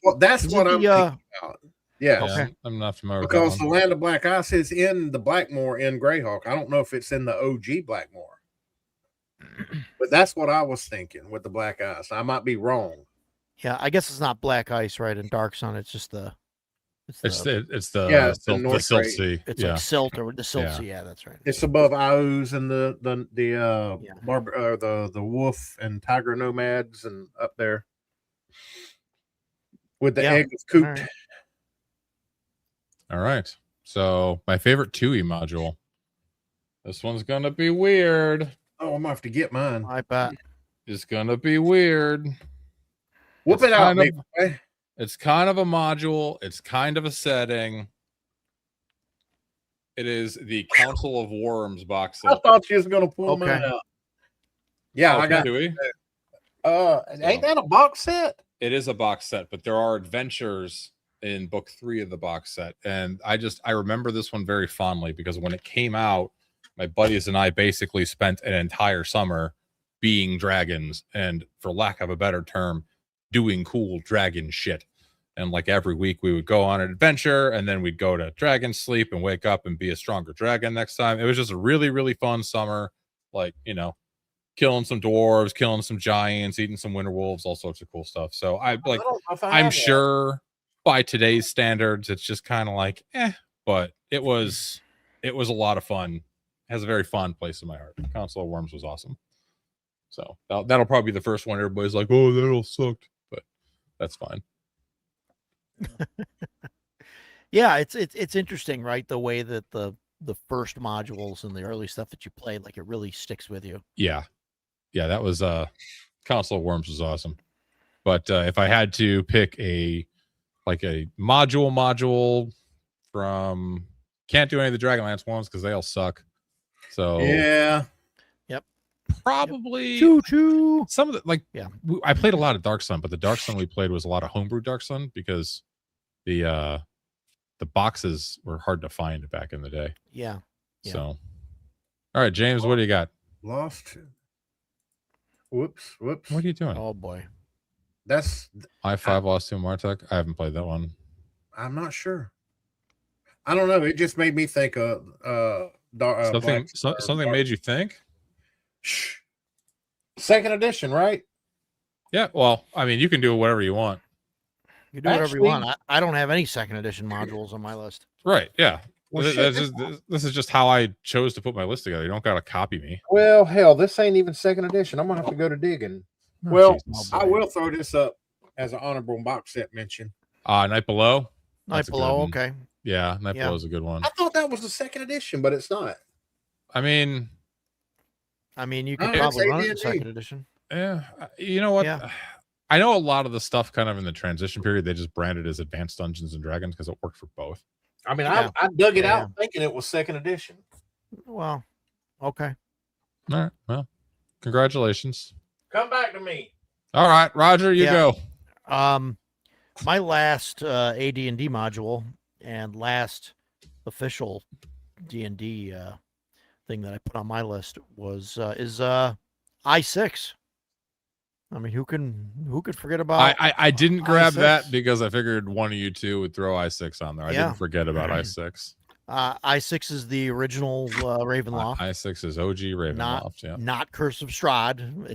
Is what it I'm the thinking about. Yes. Yeah, Okay. I'm not familiar with Because that the one. land of black ice is in the Blackmore in Greyhawk. I don't know if it's in the OG Blackmore. But that's what I was thinking with the black ice. I might be wrong. Yeah, I guess it's not Black Ice, right? In Dark Sun, it's just the It's the Yeah, it's the silt, the North silt Great. sea. it's Yeah. like Silt or the Silt Yeah. Sea. Yeah, that's right. It's above Ios and the Yeah. the wolf and tiger nomads and up there with the Yeah. egg of coot. All right. All right. So my favorite 2E module. This one's gonna be weird. Oh, I'm gonna have to get mine. I bet. It's gonna be weird. Whoop It's it out, kind of- big boy. It's kind of a module. It's kind of a setting. It is the Council of Worms box I set. thought you was gonna pull Okay. mine out. Yeah, Oh, I got. 2E? Ain't that a box set? It is a box set, but there are adventures in book 3 of the box set. And I remember this one very fondly because when it came out, my buddies and I basically spent an entire summer being dragons and, for lack of a better term, doing cool dragon shit. And like every week we would go on an adventure and then we'd go to dragon sleep and wake up and be a stronger dragon next time. It was just a really, really fun summer. Like, killing some dwarves, killing some giants, eating some winter wolves, all sorts of cool stuff. So I don't know if I I'm have sure by today's standards, it's just kind of like, but it was a lot of fun. It has a very fond place in my heart. Council of Worms was awesome. So that'll probably be the first one. Everybody's like, oh, that'll sucked, but that's fine. Yeah, it's interesting, right? The way that the first modules and the early stuff that you played, like it really sticks with you. Yeah, that was Council of Worms was awesome. But if I had to pick a module from, can't do any of the Dragonlance ones because they all suck. So Yeah. probably Choo choo. some of the Yeah. I played a lot of Dark Sun, but the Dark Sun we played was a lot of homebrew Dark Sun because the boxes were hard to find back in the day. Yeah. Yeah. So, all right, James, what do you got? Lost. Whoops. What are you doing? Oh boy. That's. I-5 Lost to Martek. I haven't played that one. I'm not sure. I don't know. It just made me think of Something made you think? Shh. Second edition, right? Yeah. Well, I mean, you can do whatever you want. You do whatever you Actually- want. I don't have any second edition modules on my list. Right. Yeah. Well, This is just how I chose to put my list together. You don't got to copy me. Well, hell, this ain't even second edition. I'm gonna have to go to digging. Oh, Well, Jesus. I will throw this up as an honorable box set mention. Night Below. Night That's a good Below. one. Okay. Yeah, Night Yeah. Below is a good one. I thought that was the second edition, but it's not. I mean, I mean, you could It's probably run it in AD&D. second edition. yeah. You know what? Yeah. I know a lot of the stuff kind of in the transition period, they just branded as Advanced Dungeons and Dragons because it worked for both. I mean, Yeah. I dug it Yeah. out thinking it was second edition. Well, okay. All right. Well, congratulations. Come back to me. All right, Roger, you Yeah. go. My last AD&D module and last official D&D thing that I put on my list is I6. I mean, who could forget about? I didn't grab I6? that because I figured one of you two would throw I6 on there. I Yeah. didn't forget about I6. I6 is the original Ravenloft, I6 is OG Ravenloft. Yeah. not Curse of Strahd.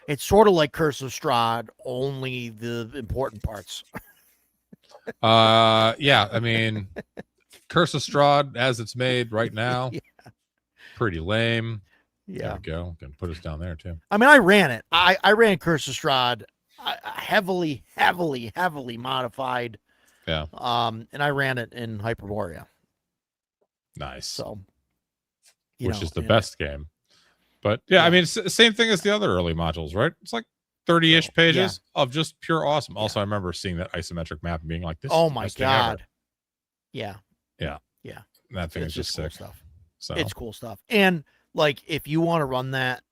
It's sort of like Curse of Strahd, only the important parts. Yeah. I mean, Curse of Strahd as it's made right now. pretty lame. There Yeah. we go. Can put us down there too. I mean, I ran it. I ran Curse of Strahd, heavily modified. Yeah. And I ran it in Hyperborea. Nice. So, which is the best game. But yeah, I mean, it's the same thing as the other early modules, right? It's like 30-ish pages of just pure awesome. Also, I remember seeing that isometric map and being like, "This." Oh is the my best thing ever. god! Yeah. That thing is just sick. Cool stuff. So It's cool stuff. And like, if you want to run that,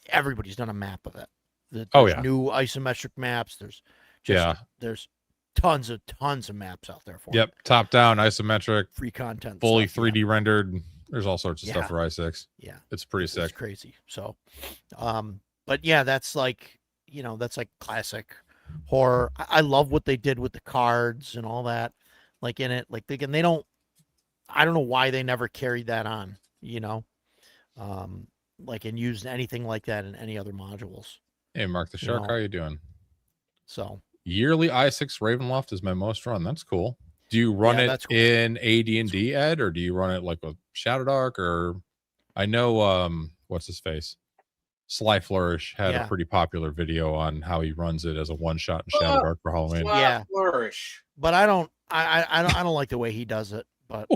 everybody's done a map of it. There's new isometric maps. There's tons of maps out there for it. Top down isometric, Free content, fully stuff, 3D rendered. There's all sorts of stuff for i6. Yeah, it's pretty sick. It's crazy. So, but yeah, that's like classic horror. I love what they did with the cards and all that, like in it. Like I don't know why they never carried that on, like and used anything like that in any other modules. Hey, Mark the Shark, how you doing? So yearly i6 Ravenloft is my most run. That's cool. Do you run it in AD&D, Ed, or do you run it like with Shadow Dark? Or I know what's his face? Sly Flourish had a pretty popular video on how he runs it as a one-shot in Shadow Dark for Halloween. Sly Flourish. But I don't like the way he does it, but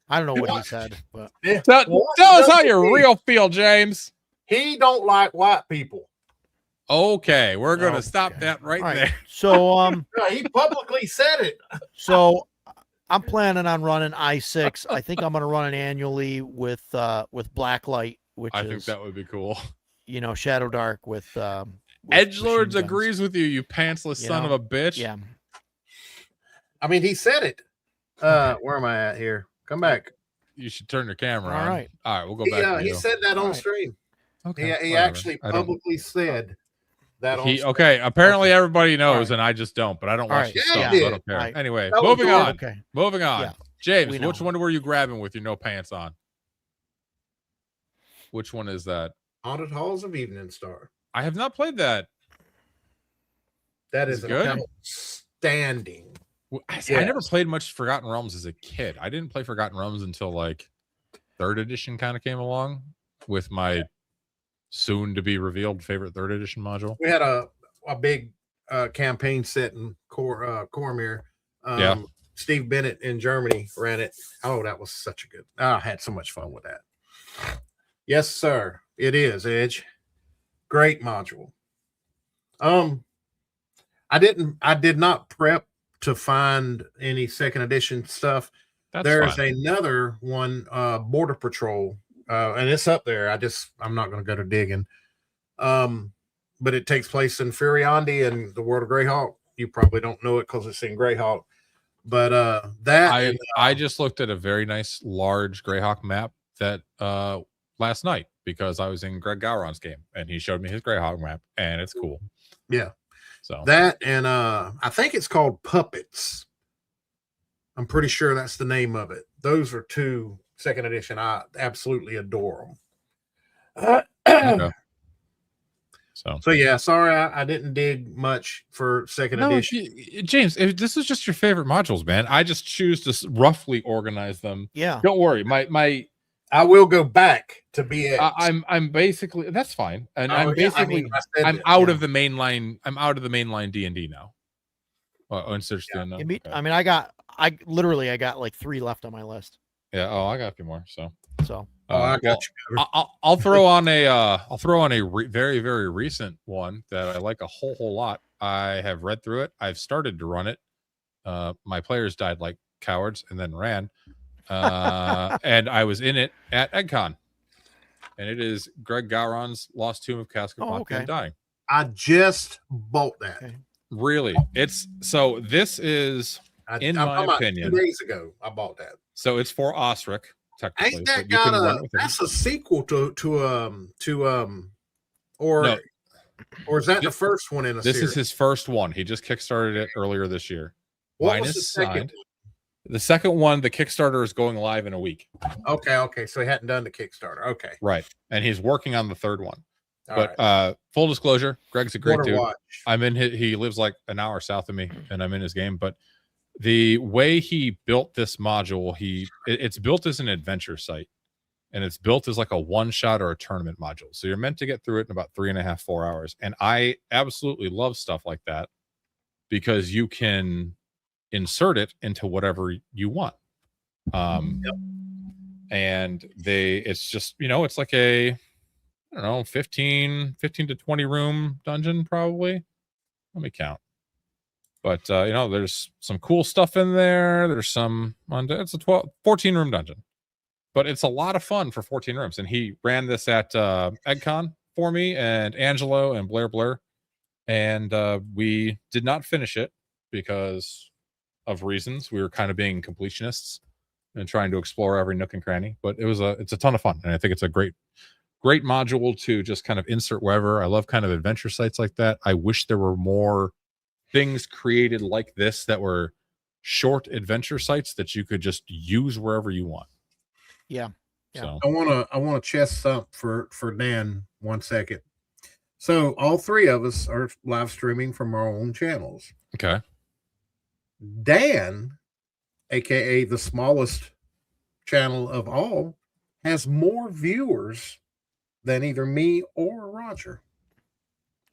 I don't know what he said. But tell us how you real feel, James. He don't like white people. Okay, we're gonna stop that right there. So he publicly said it. So I'm planning on running i6. I think I'm gonna run it annually with Blacklight, which I think that would be cool. Shadow Dark with Edgelords agrees with you, you pantsless son of a bitch. Yeah. I mean, he said it. Where am I at here? Come back. You should turn your camera on. All right, we'll go back. He said that on stream. Okay, he actually publicly said that. Apparently everybody knows, and I just don't. But I don't watch the stuff, so I don't care. Anyway, moving on. Moving on. Yeah. James, which one were you grabbing with your no pants on? Which one is that? Haunted Halls of Evening Star. I have not played that. That is good. Outstanding. I never played much Forgotten Realms as a kid. I didn't play Forgotten Realms until like 3rd edition kind of came along with my soon to be revealed favorite 3rd edition module. We had a big campaign set in Cormyr. Steve Bennett in Germany ran it. Oh, that was such a good. I had so much fun with that. Yes, sir. It is, Edge. Great module. I did not prep to find any 2nd edition stuff. There's another one, Border Patrol, and it's up there. I'm not going to go to digging. But it takes place in Furiandi and the world of Greyhawk. You probably don't know it because it's in Greyhawk. But I just looked at a very nice large Greyhawk map that last night because I was in Greg Gowron's game and he showed me his Greyhawk map and it's cool. Yeah. So that and I think it's called Puppets. I'm pretty sure that's the name of it. Those are 2 2nd edition. I absolutely adore them. Okay. So yeah, sorry I didn't dig much for 2nd edition. James, if this is just your favorite modules, man, I just choose to roughly organize them. Yeah. Don't worry. I will go back to BX. I'm basically that's fine. And I'm out of the mainline. I'm out of the mainline D&D now. I mean, I got like 3 left on my list. Yeah. Oh, I got a few more. So I got you. I'll throw on a very, very recent one that I like a whole lot. I have read through it. I've started to run it. My players died like cowards and then ran. And I was in it at EggCon. And it is Greg Gowron's Lost Tomb of Casca and Dying. I just bought that. Okay. Really? This is in my opinion 2 days ago I bought that. So it's for Osric. Ain't that that's a sequel or is that the first one in a series? This is his first one. He just kickstarted it earlier this year. What was the second one? The second one, the Kickstarter is going live in a week. Okay. So he hadn't done the Kickstarter. Okay. Right. And he's working on the 3rd one. Full disclosure, Greg's a great dude. He lives like an hour south of me and I'm in his game, but the way he built this module, it's built as an adventure site, and it's built as like a one-shot or a tournament module. So you're meant to get through it in about 3.5, 4 hours. And I absolutely love stuff like that because you can insert it into whatever you want. And it's just, it's like a, I don't know, 15 to 20 room dungeon, probably. Let me count. But there's some cool stuff in there. There's it's a 14 room dungeon, but it's a lot of fun for 14 rooms. And he ran this at EggCon for me and Angelo and Blair, and we did not finish it because of reasons. We were kind of being completionists and trying to explore every nook and cranny. But it's a ton of fun, and I think it's a great module to just kind of insert wherever. I love kind of adventure sites like that. I wish there were more things created like this that were short adventure sites that you could just use wherever you want. Yeah. So I wanna chest up for Dan 1 second. So all three of us are live streaming from our own channels. okay. Dan, aka the smallest channel of all, has more viewers than either me or Roger.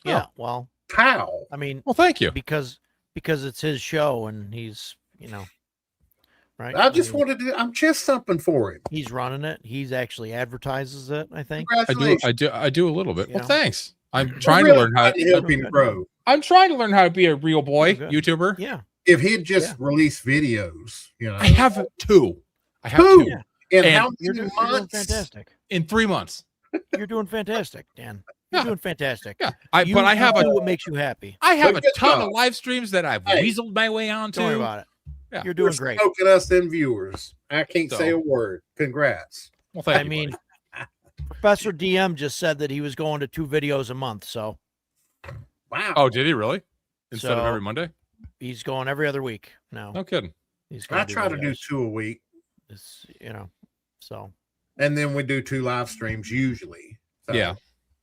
Yeah. Well, How? I mean, Well, thank you. because it's his show and he's, right. I'm chest thumping for him. He's running it. He's actually advertises it, I think. Congratulations. I do a little bit. Well, Yeah. thanks. I'm We're trying really to learn how. trying to help him grow. I'm trying to learn how to be a real boy Good. YouTuber. Yeah. If he'd just released videos, I have two. I have Two. two Yeah. in And how You're many doing months? fantastic. in 3 months. You're doing fantastic, Dan. You're Yeah. doing fantastic. Yeah, You but I have do what makes you happy. I have a Good ton job. of live streams that I've Hey. weaseled my way onto. Don't worry about it. Yeah. You're You're doing great. smoking us them viewers. I can't say So. a word. Congrats. Well, thank I you, mean, buddy. Professor DM just said that he was going to 2 videos a month, so Wow. Oh, did he really? Instead of So- every Monday? he's going every other week now. No kidding. He's gonna I try to do videos. 2 a week, It's, so and then we do 2 live streams usually. So, Yeah.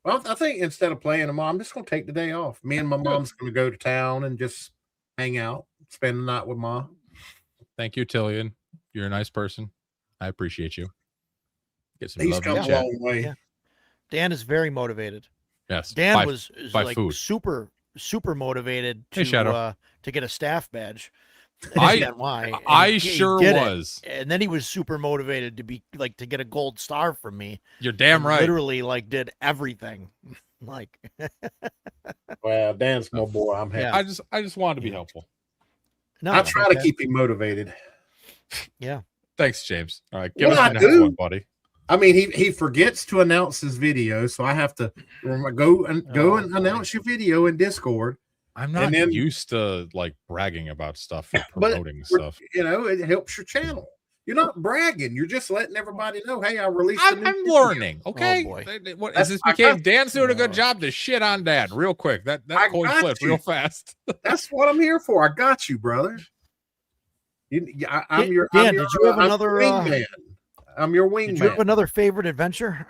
Well, I think instead of playing them, I'm just going to take the day off. Me and my mom's going to go to town and just hang out, spend the night with Ma. Thank you, Tillian. You're a nice person. I appreciate you. Get some He's love in come the a chat. long way. Yeah. Dan is very motivated. Yes. Dan is is by like food. super motivated Hey, Shadow. to get a staff badge. I- Understand why. And I he sure did it. was. And then he was super motivated to get a gold star from me. You're damn And right. Literally did everything. Like Well, Dan's my boy. I'm happy. Yeah. I just wanted to be helpful. no, I try to keep him motivated. Yeah. Thanks, James. All right, give What us I the next do? one, buddy. I mean, he forgets to announce his video, so I have to go and Oh, announce your video in Discord. I'm not And then- used to like bragging about stuff or But promoting stuff. You know, it helps your channel. You're not bragging. You're just letting everybody know, hey, I released. a new I'm video. learning. Okay. boy. What That's- is this I became got- Dan's doing a good Oh. job to shit on Dad real quick. That I coin got flipped you. real fast. That's what I'm here for. I got you, brother. I'm your. Dan, I'm your, did you have I'm another, wingman? I'm your Did you have wingman. another favorite adventure?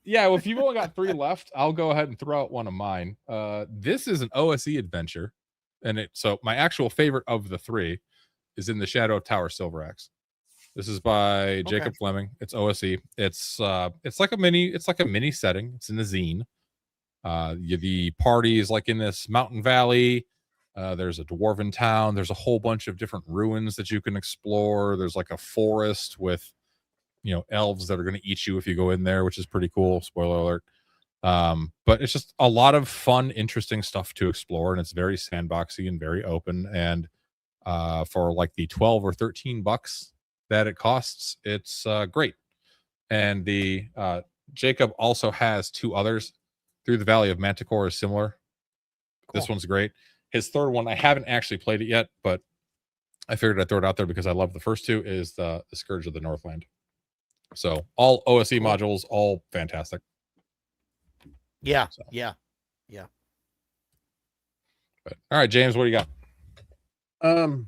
Yeah, well, if you've only got 3 left, I'll go ahead and throw out one of mine. This is an OSE adventure, and so my actual favorite of the 3 is in the Shadow of Tower Silver Axe. This is by Jacob Fleming. It's OSE. It's like a mini setting. It's in the zine. The party is like in this mountain valley. There's a dwarven town. There's a whole bunch of different ruins that you can explore. There's like a forest with elves that are going to eat you if you go in there, which is pretty cool. Spoiler alert. But it's just a lot of fun, interesting stuff to explore, and it's very sandboxy and very open. And for like the $12 or $13 that it costs, it's great. And the Jacob also has 2 others. Through the Valley of Manticore is similar. This one's great. His third one, I haven't actually played it yet, but I figured I'd throw it out there because I love the first 2, is the Scourge of the Northland. So all OSE modules, all fantastic. Yeah. So. Yeah. But all right, James, what do you got?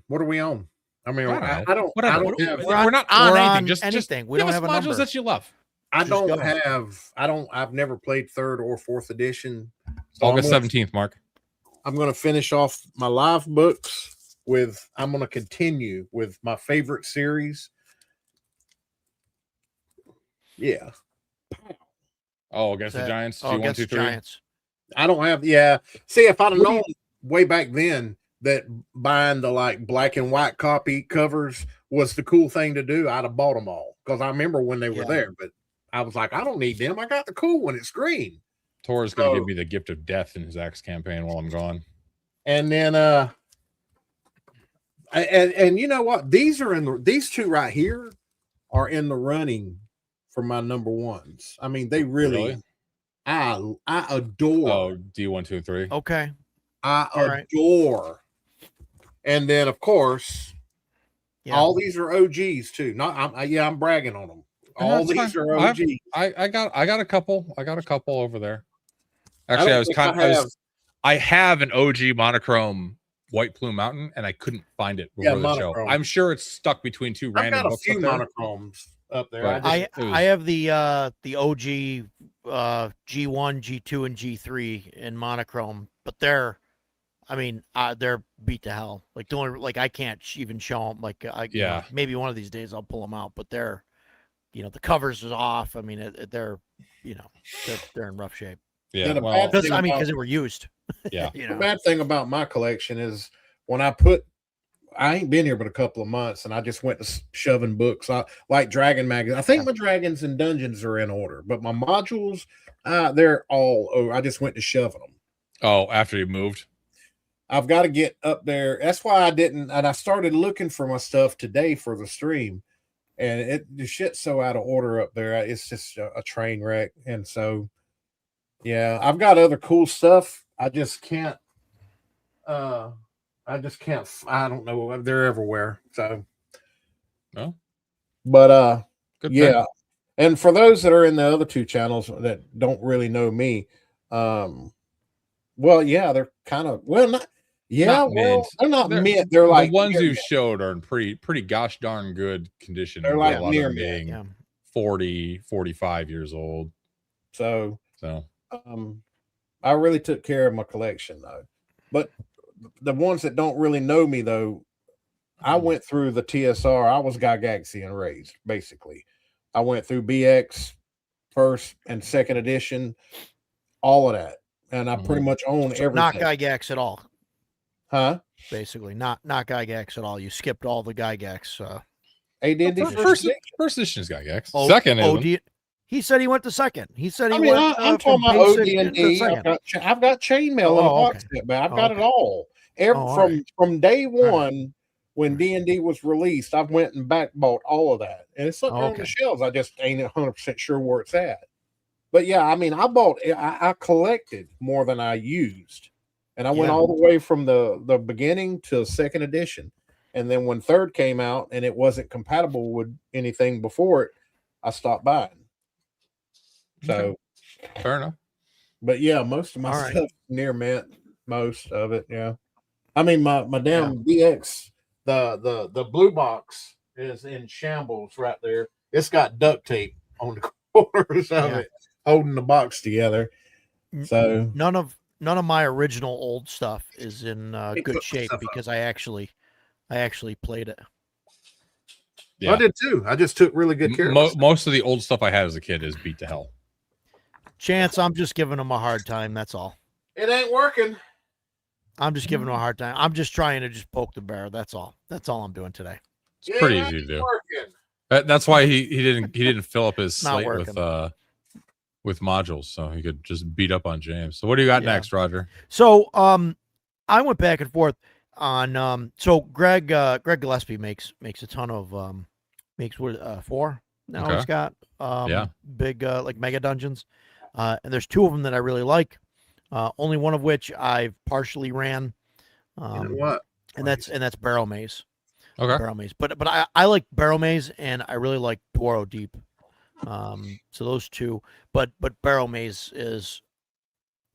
What are we on? I mean, I I don't. Whatever. I don't have. We're not on we're anything. on Just anything. We give don't us have a modules number. that you love. I Just don't go. have. I don't. I've never played 3rd or 4th edition. So August I'm gonna- 17th, Mark. I'm going to finish off my live books I'm going to continue with my favorite series. Yeah. Oh, against the That- Giants. Oh, G1, against 2, the 3. Giants. I don't have, yeah. See, if I'd have What do known way back then that buying the like black and white copy covers was the cool thing to do, I'd have bought them all because I remember when they were Yeah. there. But I was like, I don't need them. I got the cool one. It's green. Tor's going to So- give me the gift of death in his Axe campaign while I'm gone. And then, and you know what? These two right here are in the running for my number ones. I mean, they really? I adore. Oh, D1, 2, and 3. Okay. I all right. adore. And then, of course, Yeah. all these are OGs too. I'm bragging on them. And All that's these fine. are OGs. I got a couple. I got a couple over there. I Actually, don't I have an OG monochrome White Plume Mountain, and I couldn't find it before the show. monochrome. I'm sure it's stuck between two I've random got a books few up there. monochromes up there. But I it was- have the OG G1, G2, and G3 in monochrome, but they're beat to hell. Like the only, like I can't even show them. Like maybe one of these days I'll pull them out, but they're, the covers is off. I mean, they're in rough shape. Yeah, the well, bad Because thing because they were used. yeah. The bad thing about my collection is when I ain't been here but a couple of months, and I just went to shoving books. I like Dragon magazine. I think my Dragons and Dungeons are in order, but my modules, they're all over. I just went to shoving them. Oh, after you moved. I've got to get up there. That's why I didn't. And I started looking for my stuff today for the stream, and the shit's so out of order up there. It's just a train wreck. And so, yeah, I've got other cool stuff. I just can't. I don't know. They're everywhere. So, Oh, but good yeah. thing. And for those that are in the other two channels that don't really know me, well, yeah, they're kind of not. Yeah, Not well, mint. they're not mint. They're like the ones near you mint. showed are in pretty gosh darn good condition. They're with like a lot near of them mint, being 40, 45 years old. So, So I really took care of my collection though. But the ones that don't really know me though, I went through the TSR. I was Gygaxian raised, basically. I went through BX first and second edition, all of that. And I pretty much own everything. Not Gygax at all. Huh? Basically, not Gygax at all. You skipped all the Gygax. AD&D first edition is Gygax. Oh, Second isn't. He said he went to second. He said he I mean, went. I'm from talking about basic into OD&D. second. I've got chainmail and Oh, box set, but I've got okay. it all. all right. From day one when D&D was released, I've went and back bought all of that, and it's sitting on the shelves. I just ain't 100% sure where it's at. But yeah, I mean, I collected more than I used, and I went all the way from the beginning to second edition, and then when third came out and it wasn't compatible with anything before it, I stopped buying. So fair enough. But yeah, most of my stuff near mint, most of it. Yeah, I mean my damn BX, the blue box is in shambles right there. It's got duct tape on the corners of it holding the box together. So none of my original old stuff is in good shape because I actually played it. Yeah. I did too. I just took really good care of it. Most of the old stuff I had as a kid is beat to hell. Chance, I'm just giving him a hard time. That's all. It ain't working. I'm just giving him a hard time. I'm just trying to just poke the bear. That's all. That's all I'm doing today. It's pretty easy to do. That's why he didn't fill up his slate with modules, so he could just beat up on James. So what do you got next, Roger? So I went back and forth on so Greg Gillespie makes a ton of makes four now. He's got big like mega dungeons. And there's two of them that I really like. Only one of which I've partially ran. What? And that's Barrow Maze. Okay. Barrow Maze. But I like Barrow Maze and I really like Dwaro Deep. So those two. But Barrow Maze is,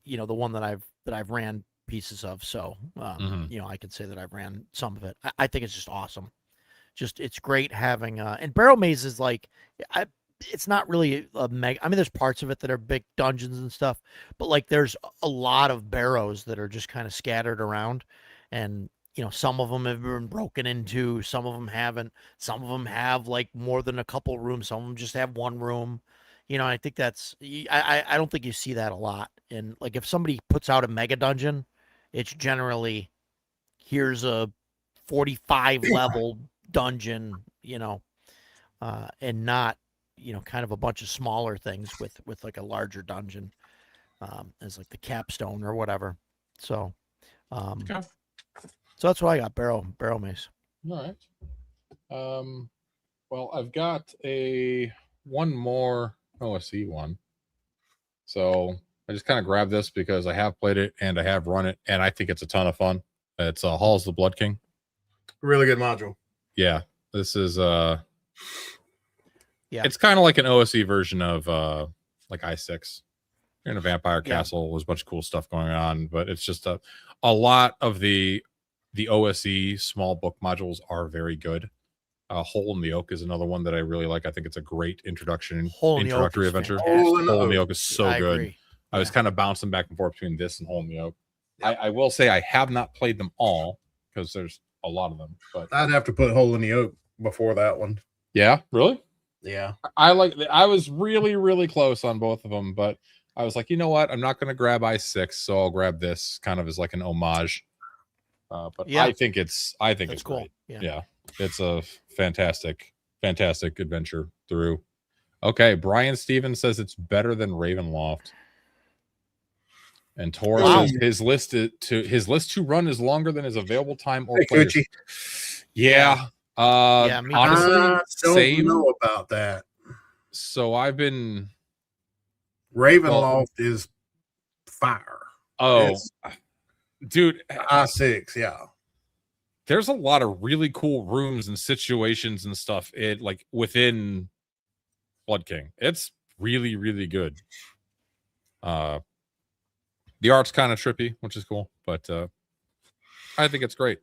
the one that I've ran pieces of. So I can say that I've ran some of it. I think it's just awesome. It's great having and Barrow Maze is like it's not really a mega. I mean, there's parts of it that are big dungeons and stuff, but like there's a lot of barrows that are just kind of scattered around, and some of them have been broken into, some of them haven't. Some of them have like more than a couple rooms. Some of them just have one room. I think I don't think you see that a lot. And like if somebody puts out a mega dungeon, it's generally here's a 45 level dungeon, and not, kind of a bunch of smaller things with like a larger dungeon, as like the capstone or whatever. So, Okay. so that's what I got. Barrel mace. All right. Well, I've got one more OSE one. So I just kind of grabbed this because I have played it and I have run it, and I think it's a ton of fun. It's Halls of the Blood King. Really good module. Yeah, this is Yeah. It's kind of like an OSE version of like I6. You're in a vampire castle. There's a bunch of cool stuff going on, but it's just a lot of the OSE small book modules are very good. Hole in the Oak is another one that I really like. I think it's a great introductory adventure. Hole in the Oak is so I good. agree. I was kind of bouncing back and forth between this and Hole in the Oak. I will say I have not played them all because there's a lot of them. But I'd have to put Hole in the Oak before that one. Yeah, really? Yeah. I was really, really close on both of them, but I was like, you know what? I'm not going to grab I6, so I'll grab this kind of as like an homage. But Yeah. I think it's cool. great. Yeah. Yeah, it's a fantastic adventure through. Okay, Brian Stevens says it's better than Ravenloft. And Tor says his list to run is longer than his available time or players. Yeah. Honestly, I don't know about that. So I've been Ravenloft is fire. Oh, dude, I6, yeah. There's a lot of really cool rooms and situations and stuff like within Blood King. It's really, really good. The art's kind of trippy, which is cool, but I think it's great.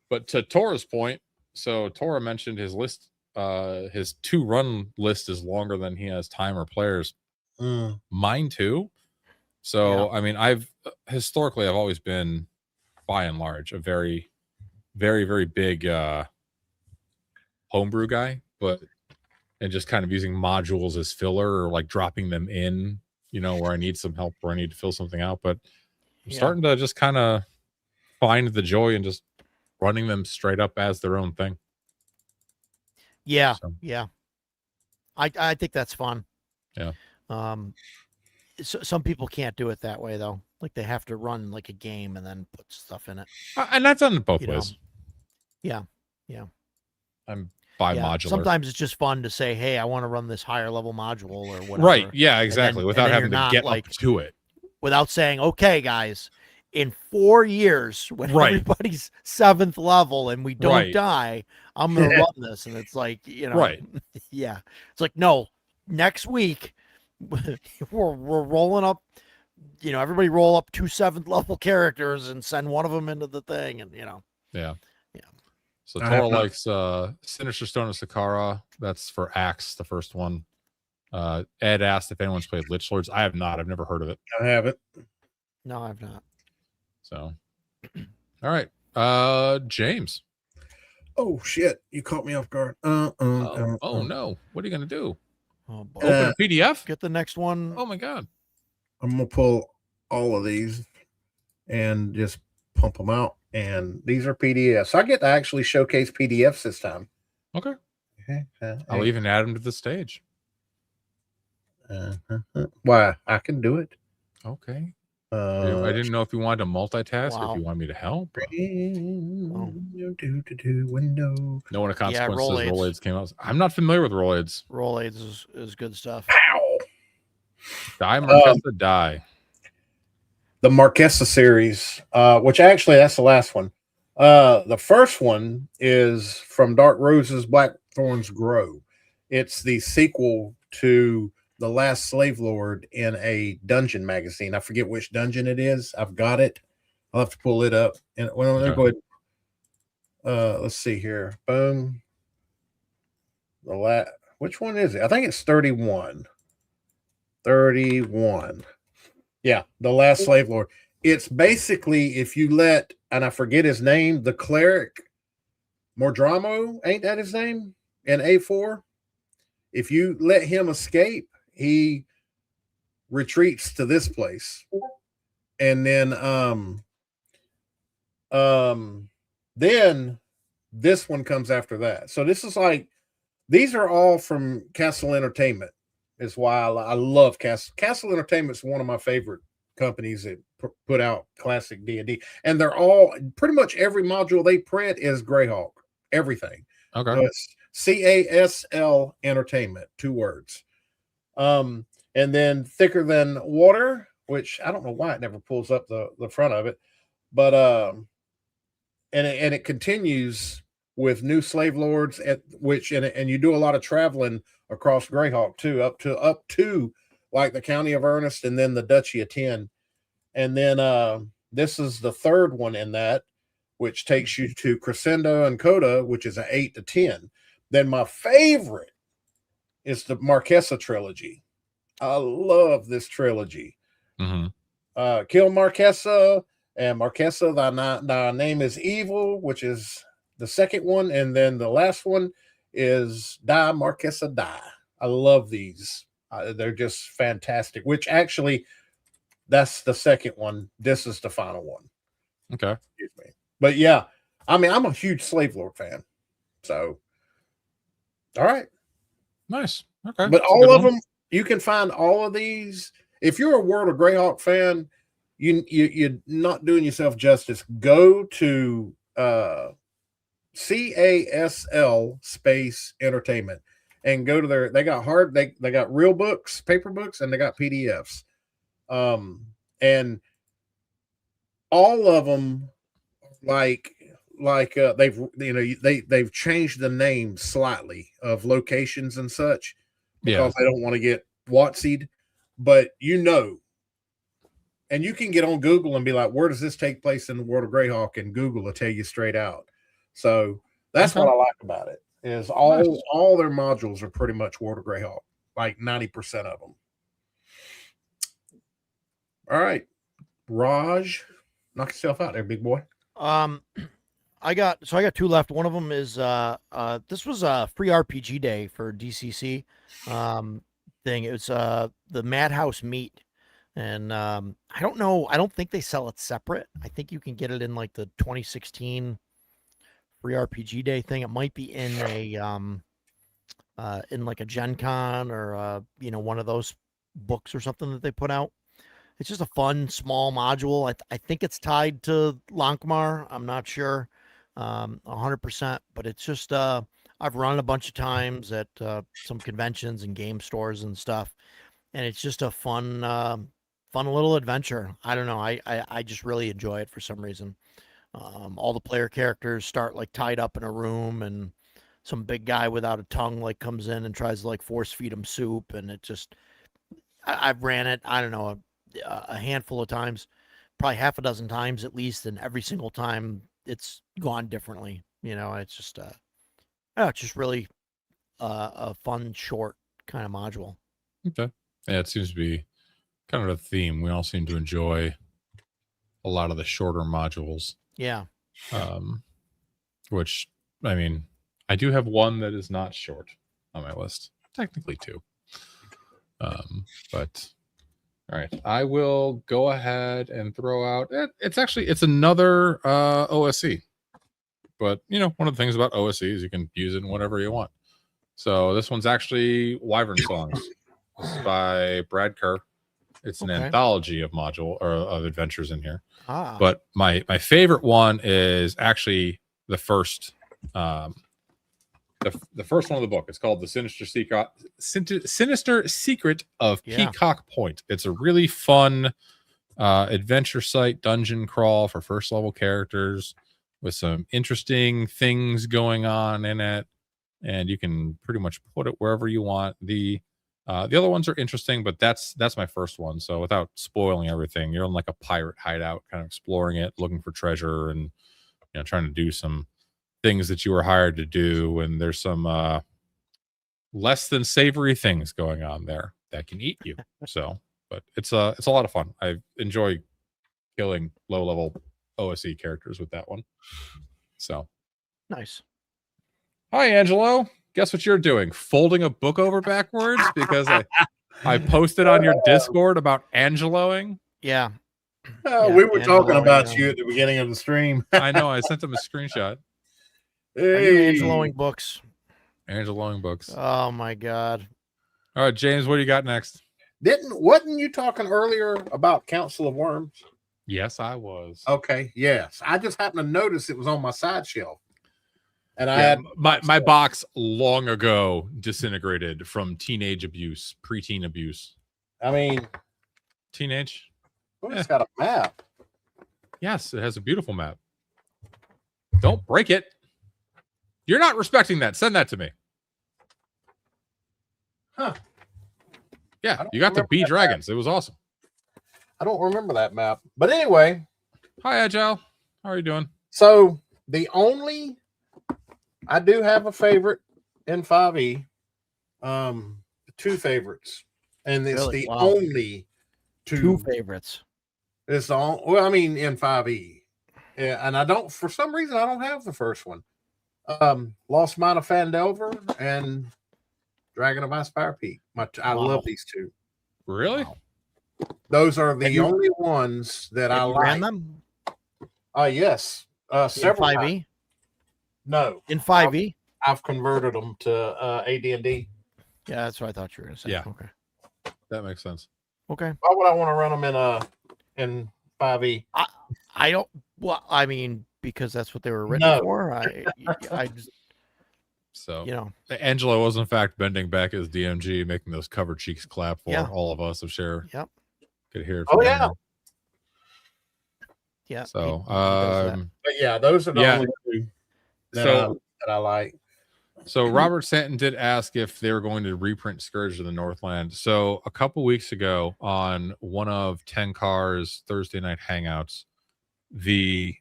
But to Tora's point, so Tora mentioned his list, his 2-run list is longer than he has time or players. Mine too. So I mean, I've always been, by and large, a very, very, very big homebrew guy, and just kind of using modules as filler or like dropping them in, where I need some help, where I need to fill something out. But I'm starting to just kind of find the joy in just running them straight up as their own thing. Yeah. So. Yeah. I think that's fun. Yeah. So some people can't do it that way though. Like they have to run like a game and then put stuff in it. And that's done both ways. Yeah. Yeah. I'm bi-modular. Sometimes it's just fun to say, hey, I want to run this higher level module or whatever. Right. Yeah, exactly. Without having to get up to it. Without saying, okay, guys, in 4 years, when everybody's 7th level and we don't die, I'm going to run this. And it's like, right. Yeah. It's like, no, next week we're rolling up, everybody roll up 2 7th level characters and send one of them into the thing. And, Yeah. Yeah. So Tora likes Sinister Stone of Sakara. That's for Axe, the first one. Ed asked if anyone's played Lich Lords. I have not. I've never heard of it. I haven't. No, I've not. So, all right. James. Oh, shit. You caught me off guard. Oh, no. What are you going to do? Oh, boy. Open a PDF? Get the next one. Oh, my God. I'm going to pull all of these and just pump them out. And these are PDFs. So I get to actually showcase PDFs this time. Okay. I'll even add them to the stage. Why? I can do it. Okay. I didn't know if you wanted to multitask or if you want me to help. Window. No one of consequence says Rolaids came out. I'm not familiar with Rolaids. Rolaids is good stuff. Ow! Die, Marquesa, die. The Marquesa series, which actually that's the last one. The first one is From Dark Roses, Black Thorns Grow. It's the sequel to The Last Slave Lord in a dungeon magazine. I forget which dungeon it is. I've got it. I'll have to pull it up. And go ahead. Let's see here. Boom. Which one is it? I think it's 31. 31. Yeah, The Last Slave Lord. it's basically if you let, and I forget his name, the cleric Mordramo, ain't that his name? In A4, if you let him escape, he retreats to this place, and then this one comes after that. So this is like these are all from Castle Entertainment. Is why I love Castle. Castle Entertainment is one of my favorite companies that put out classic D&D, and they're all pretty much every module they print is Greyhawk. Everything. Okay. So it's CASL Entertainment, 2 words. And then Thicker Than Water, which I don't know why it never pulls up the front of it, but and it continues with New Slave Lords, at which and you do a lot of traveling across Greyhawk too, up to like the County of Ernest and then the Duchy of 10. And then this is the 3rd one in that, which takes you to Crescendo and Coda, which is an 8 to 10. Then my favorite is the Marquesa trilogy. I love this trilogy. Kill Marquesa and Marquesa, thy name is evil, which is the 2nd one, and then the last one is Die Marquesa Die. I love these. They're just fantastic. Which actually, that's the 2nd one. This is the final one. Okay. Excuse me. But yeah, I mean, I'm a huge Slave Lord fan. So, all right. Nice. Okay. But all of them, you can find all of these. If you're a World of Greyhawk fan, you're not doing yourself justice. Go to CASL Space Entertainment and go to their. They got they got real books, paper books, and they got PDFs. And all of them, like they've changed the name slightly of locations and such because they don't want to get Watsied, but and you can get on Google and be like, where does this take place in the World of Greyhawk? And Google will tell you straight out. So that's what I like about it is all their modules are pretty much World of Greyhawk, like 90% of them. All right, Raj, knock yourself out there, big boy. I got 2 left. One of them is this was a free RPG day for DCC thing. It was the Madhouse Meat, and I don't know. I don't think they sell it separate. I think you can get it in like the 2016 free RPG day thing. It might be in a in like a Gen Con or one of those books or something that they put out. It's just a fun small module. I think it's tied to Lankmar. I'm not sure 100%, but it's just I've run a bunch of times at some conventions and game stores and stuff, and it's just a fun little adventure. I don't know. I just really enjoy it for some reason. All the player characters start like tied up in a room, and some big guy without a tongue like comes in and tries to like force feed him soup, and it just I've ran it. I don't know, a handful of times, probably half a dozen times at least, and every single time it's gone differently. It's just it's just really a fun short kind of module. Okay. Yeah, it seems to be kind of a theme. We all seem to enjoy a lot of the shorter modules. Yeah. Which, I mean, I do have one that is not short on my list. Technically 2. But all right, I will go ahead and throw out. It's another OSC, but one of the things about OSC is you can use it in whatever you want. So this one's actually Wyvern Songs. This is by Brad Kerr. It's an anthology of module or of adventures in here. But my favorite one is actually the first. The first one of the book. It's called The Sinister Secret of Peacock Point. It's a really fun adventure site dungeon crawl for first level characters with some interesting things going on in it, and you can pretty much put it wherever you want. The other ones are interesting, but that's my first one. So without spoiling everything, you're in like a pirate hideout, kind of exploring it, looking for treasure, and trying to do some things that you were hired to do, and there's some less than savory things going on there that can eat you. So, but it's a lot of fun. I enjoy killing low level OSE characters with that one. So Nice. hi, Angelo. Guess what you're doing? Folding a book over backwards because I posted on your Discord about Angeloing. Yeah. We were talking Angeloing, about you at the beginning of the stream. I know. I sent him a screenshot. Are you Angeloing books? Angeloing books. Oh my god. All right, James, what do you got next? Wasn't you talking earlier about Council of Worms? Yes, I was. Okay, yes. I just happened to notice it was on my side shelf. And I Yeah, had my box long ago disintegrated from teenage abuse, preteen abuse. I mean, Teenage? well, it's got a map. Yes, it has a beautiful map. Don't break it. You're not respecting that. Send that to me. Huh. Yeah, you got the bee dragons. It was awesome. I don't remember that map. But anyway. Hi, Agile. How are you doing? So I do have a favorite in 5e. Two favorites. And it's Really? the Wow. only two favorites. It's all well, I mean, in 5e. Yeah, and I don't, for some reason, I don't have the first one. Lost Mine of Fandelver and Dragon of Icepire Peak. I love these two. Really? Wow. Those are the only ones that I like. Ran them? Yes. Several in 5e? times. No. In 5e? I've converted them to AD&D. Yeah, that's what I thought you were going to say. Yeah. Okay. That makes sense. Okay. Why would I want to run them in 5e? I don't. Well, I mean, because that's what they were written for. I just. So, you know, Angelo was in fact bending back his DMG, making those cover cheeks clap for all of us. I'm sure. Yep. Could hear it. Oh yeah. Yeah. So, but yeah, those are the only two that I like. So Robert Stanton did ask if they were going to reprint Scourge of the Northland. So a couple weeks ago on one of 10 Cars Thursday night hangouts, the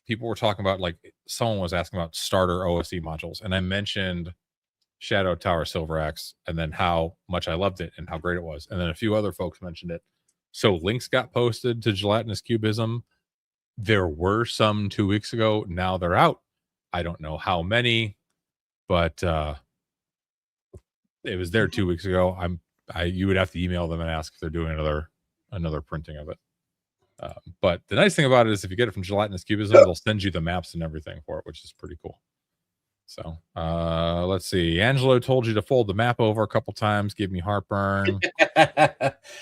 people were talking about, like, someone was asking about starter OSE modules, and I mentioned Shadow Tower Silver Axe and then how much I loved it and how great it was, and then a few other folks mentioned it. So links got posted to Gelatinous Cubism. There were some 2 weeks ago. Now they're out. I don't know how many, but it was there 2 weeks ago. You would have to email them and ask if they're doing another printing of it. But the nice thing about it is if you get it from Gelatinous Cubism, they'll send you the maps and everything for it, which is pretty cool. So let's see. Angelo told you to fold the map over a couple times, gave me heartburn.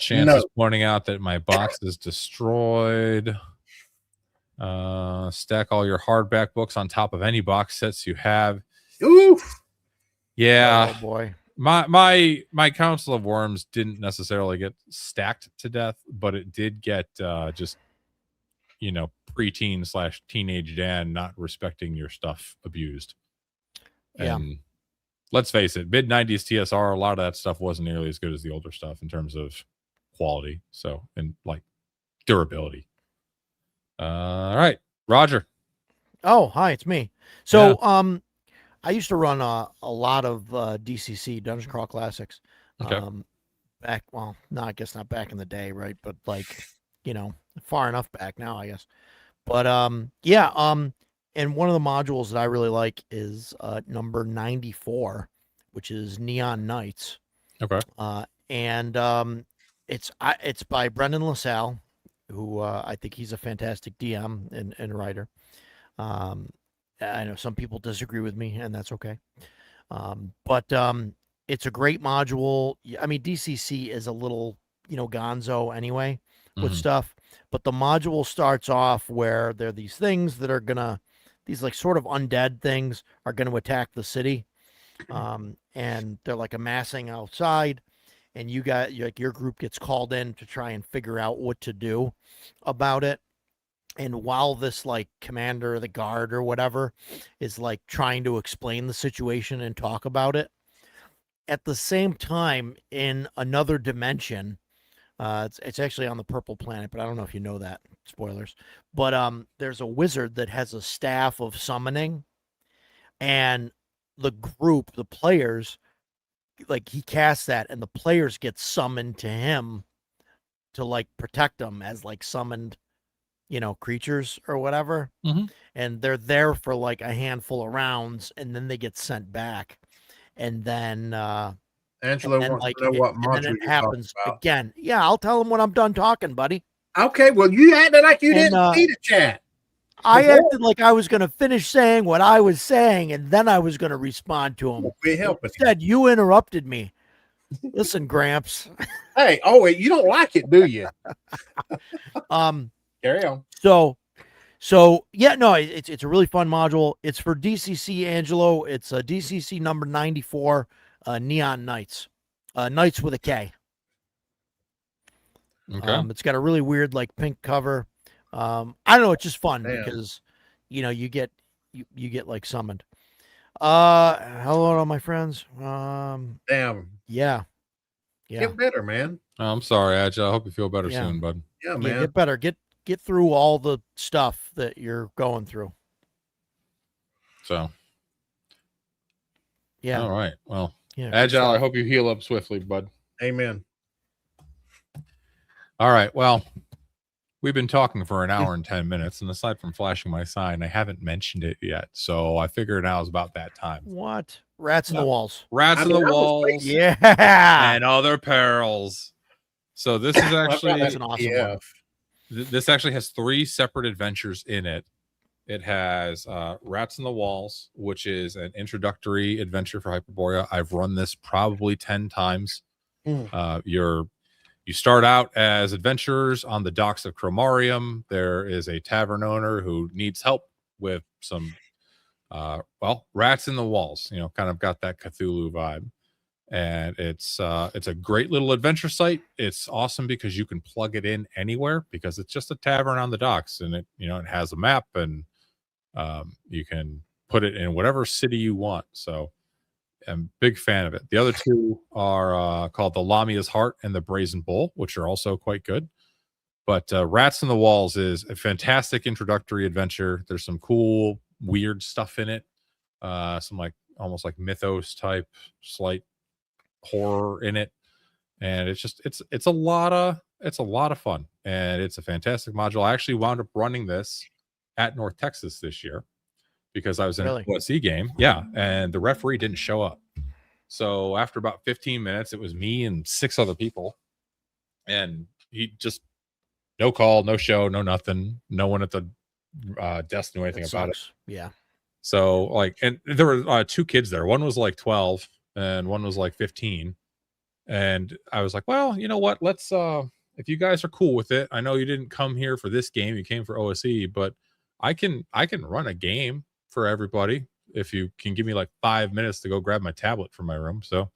Chance is pointing out that my box is destroyed. Stack all your hardback books on top of any box sets you have. Oof. Yeah. Oh boy. My Council of Worms didn't necessarily get stacked to death, but it did get just, preteen / teenage Dan not respecting your stuff abused. Yeah. And let's face it, mid 90s TSR, a lot of that stuff wasn't nearly as good as the older stuff in terms of quality. So, and like durability. All right, Roger. Oh, hi, it's me. So, I used to run a lot of DCC, Dungeon Crawl Classics. Okay. I guess not back in the day, right? But like, far enough back now, I guess. But and one of the modules that I really like is number 94, which is Neon Knights. Okay. And it's by Brendan LaSalle, who I think he's a fantastic DM and writer. I know some people disagree with me, and that's okay. But it's a great module. I mean, DCC is a little, gonzo anyway with stuff. But the module starts off where there are these things that are these like sort of undead things are going to attack the city. And they're like amassing outside. And your group gets called in to try and figure out what to do about it. And while this like commander of the guard or whatever is like trying to explain the situation and talk about it, at the same time in another dimension, it's actually on the purple planet, but I don't know if you know that. Spoilers. But there's a wizard that has a staff of summoning, and the players, like he casts that, and the players get summoned to him to like protect them as like summoned creatures or whatever, Mhm. and they're there for like a handful of rounds, and then they get sent back, and then Angelo wants to know what and then module it you're talking happens about. again. Yeah, I'll tell him when I'm done talking, buddy. Okay, well, you acted like you And, didn't see the chat. I Before- acted like I was going to finish saying what I was saying, and then I was going to respond to him. We're helping him. Instead, you interrupted me. Listen, Gramps. Hey, oh, you don't like it, do you? Carry on. So yeah, no, it's a really fun module. It's for DCC, Angelo. It's a DCC number 94, Neon Knights, Knights with a K. Okay. It's got a really weird like pink cover. I don't know. It's just fun Damn. because you get like summoned. Hello, my friends. Damn. Yeah. Get better, man. Oh, I'm sorry, Agile. I hope you feel better Yeah. soon, bud. Yeah, Yeah, man. get better. Get through all the stuff that you're going through. So, Yeah. all right. Well, Yeah. Agile, I hope you heal up swiftly, bud. Amen. All right. Well, we've been talking for an hour and 10 minutes, and aside from flashing my sign, I haven't mentioned it yet. So I figured now is about that time. What? Rats in the walls. Rats in the walls Yeah. and other perils. So this is actually That's an awesome one. this actually has 3 separate adventures in it. It has Rats in the Walls, which is an introductory adventure for Hyperborea. I've run this probably 10 times. You start out as adventurers on the docks of Chromarium. There is a tavern owner who needs help with some rats in the walls, kind of got that Cthulhu vibe. And it's a great little adventure site. It's awesome because you can plug it in anywhere because it's just a tavern on the docks, and it has a map, and you can put it in whatever city you want. So I'm a big fan of it. The other 2 are called the Lamia's Heart and the Brazen Bull, which are also quite good. But Rats in the Walls is a fantastic introductory adventure. There's some cool, weird stuff in it. Some almost like mythos type, slight horror in it. And it's a lot of fun. And it's a fantastic module. I actually wound up running this at North Texas this year because I was in an OSC game. Yeah. And the referee didn't show up. So after about 15 minutes, it was me and 6 other people. And he just no call, no show, no nothing. No one at the desk knew anything about it. Yeah. So and there were 2 kids there. One was like 12 and one was like 15. And I was like, well, you know what? Let's if you guys are cool with it, I know you didn't come here for this game, you came for OSE, but I can run a game for everybody if you can give me like 5 minutes to go grab my tablet from my room. So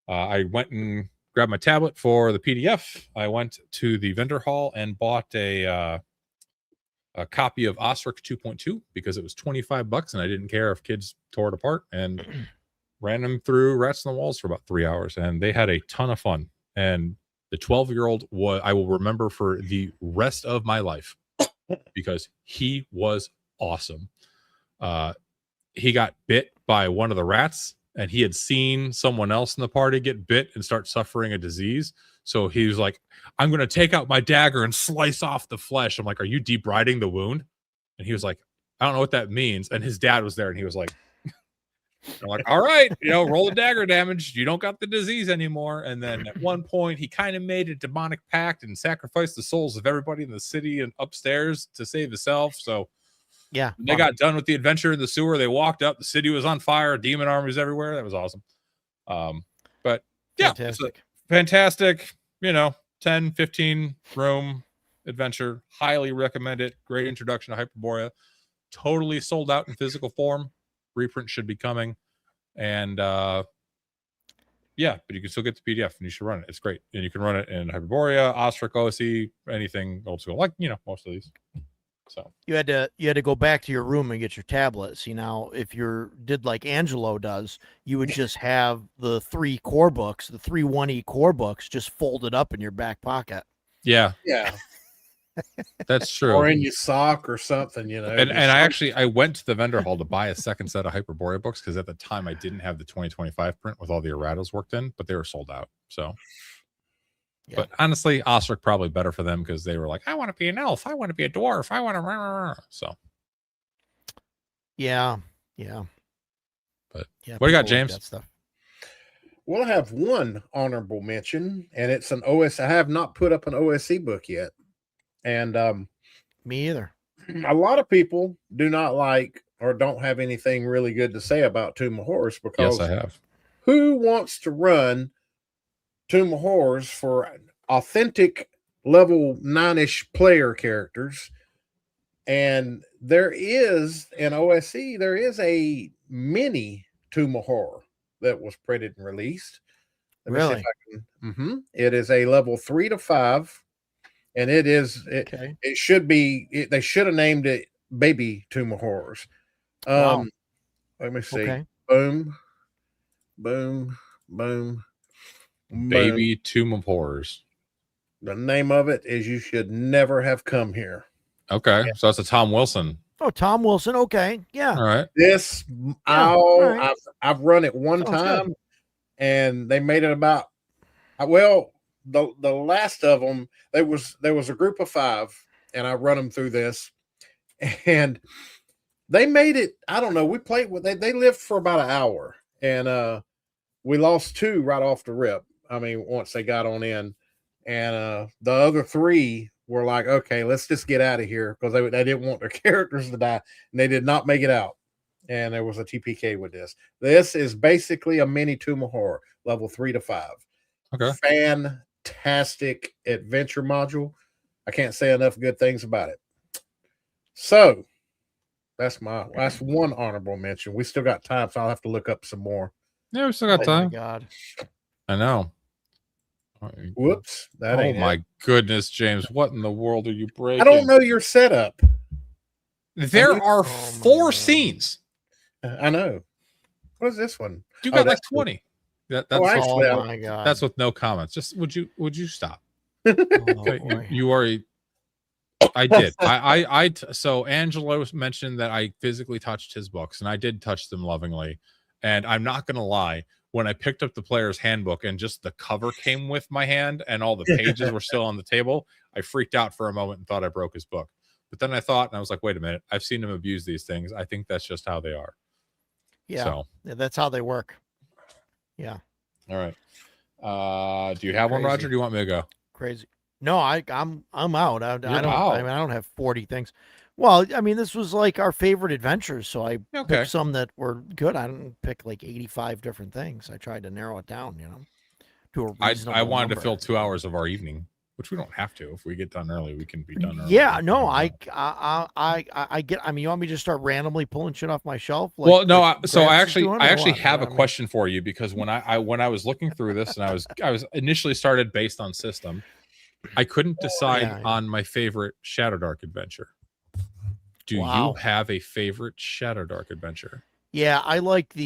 I went and grabbed my tablet for the PDF. I went to the vendor hall and bought a copy of Osric 2.2 because it was $25 and I didn't care if kids tore it apart, and ran them through Rats in the Walls for about 3 hours, and they had a ton of fun. And the 12-year-old I will remember for the rest of my life because he was awesome. He got bit by one of the rats, and he had seen someone else in the party get bit and start suffering a disease. So he was like, I'm going to take out my dagger and slice off the flesh. I'm like, are you debriding the wound? And he was like, I don't know what that means. And his dad was there, and he was like, I'm like, all right, roll the dagger damage. You don't got the disease anymore. And then at one point, he kind of made a demonic pact and sacrificed the souls of everybody in the city and upstairs to save himself. So yeah, when they got done with the adventure in the sewer, they walked up. The city was on fire. Demon armies everywhere. That was awesome. But yeah, fantastic. Fantastic, 10, 15 room adventure. Highly recommend it. Great introduction to Hyperborea. Totally sold out in physical form. Reprint should be coming. And but you can still get the PDF and you should run it. It's great. And you can run it in Hyperborea, Ostric, OSE, anything old school, like most of these. So you had to go back to your room and get your tablet. See, now if you did like Angelo does, you would just have the 3 core books, the 3 1E core books, just folded up in your back pocket. Yeah, that's true. Or in your sock or something, And I went to the vendor hall to buy a second set of Hyperborea books because at the time I didn't have the 2025 print with all the erratas worked in, but they were sold out. So Yeah. But honestly, Osric probably better for them because they were like, I want to be an elf, I want to be a dwarf, I want to. So, Yeah. Yeah. but Yeah. what do you got, people like James? that stuff. Well, I have one honorable mention, and it's an OS. I have not put up an OSC book yet, and Me either. a lot of people do not like or don't have anything really good to say about Tomb of Horrors Yes, because I have. who wants to run Tomb of Horrors for authentic level 9-ish player characters? And there is in OSC, there is a mini Tomb of Horror that was printed and released. Let me see if Really? I can. It is a level 3 to 5, and Okay. it should be. They should have named it Baby Tomb of Horrors. Wow. Let me see. Okay. Boom, boom, boom, boom. Baby Tomb of Horrors. The name of it is You Should Never Have Come Here. Okay, so that's a Tom Wilson. Oh, Tom Wilson. Okay. Yeah. All right. This right. I've run it one Sounds time, and they made it about well the last of them. There was a group of 5, and I run them through this, and they made it. I don't know. We played with they lived for about an hour, and we lost 2 right off the rip. I mean, once they got on in, and the other 3 were like, okay, let's just get out of here because they didn't want their characters to die, and they did not make it out. And there was a TPK with this. This is basically a mini Tomb of Horror, level 3 to 5. Okay. Fantastic adventure module. I can't say enough good things about it. So that's one honorable mention. We still got time, so I'll have to look up some more. Yeah, we still got Oh my time. God. I know. Whoops. That Oh ain't my it. goodness, James. What in the world are you breaking? I don't know your setup. There are Oh my 4 God. scenes. I know. What is this one? You got like that's 20. That's Oh, with, actually, Oh my God. that's with no comments. Just would you stop? Oh, Okay, boy. you are I did. So Angelo mentioned that I physically touched his books, and I did touch them lovingly. And I'm not gonna lie, when I picked up the player's handbook and just the cover came with my hand and all the pages were still on the table, I freaked out for a moment and thought I broke his book. But then I thought, and I was like, wait a minute, I've seen him abuse these things. I think that's just how they are. Yeah. So, Yeah, that's how they work. Yeah. all right. Do you have one, Crazy. Roger? Do you want me to go? Crazy. No, I'm out. I You're don't. out. I mean, I don't have 40 things. Well, I mean, this was like our favorite adventures, so I Okay. picked some that were good. I didn't pick like 85 different things. I tried to narrow it down, to a reasonable I wanted to number. fill 2 hours of our evening, which we don't have to. If we get done early, we can be done early. Yeah, no, I get. I mean, you want me to just start randomly pulling shit off my shelf? Like, Well, no. like So I Gramps is doing, or actually what? have a I mean, question for you because when I was looking through this and I was initially started based on system, I couldn't decide Yeah. on my favorite Shadow Dark adventure. Do Wow. you have a favorite Shadow Dark adventure? Yeah, I like the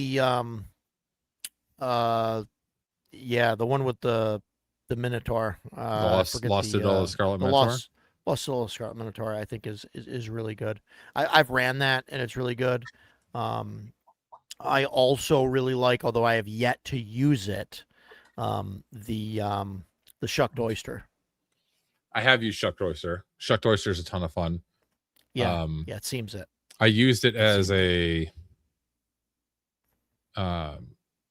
yeah, the one with the Minotaur. Lost Idol of Scarlet Minotaur? Lost Idol of Scarlet Minotaur, I think is really good. I've ran that and it's really good. I also really like, although I have yet to use it, the Shucked Oyster. I have used Shucked Oyster. Shucked Oyster is a ton of fun. Yeah, yeah, it seems it. I used it as a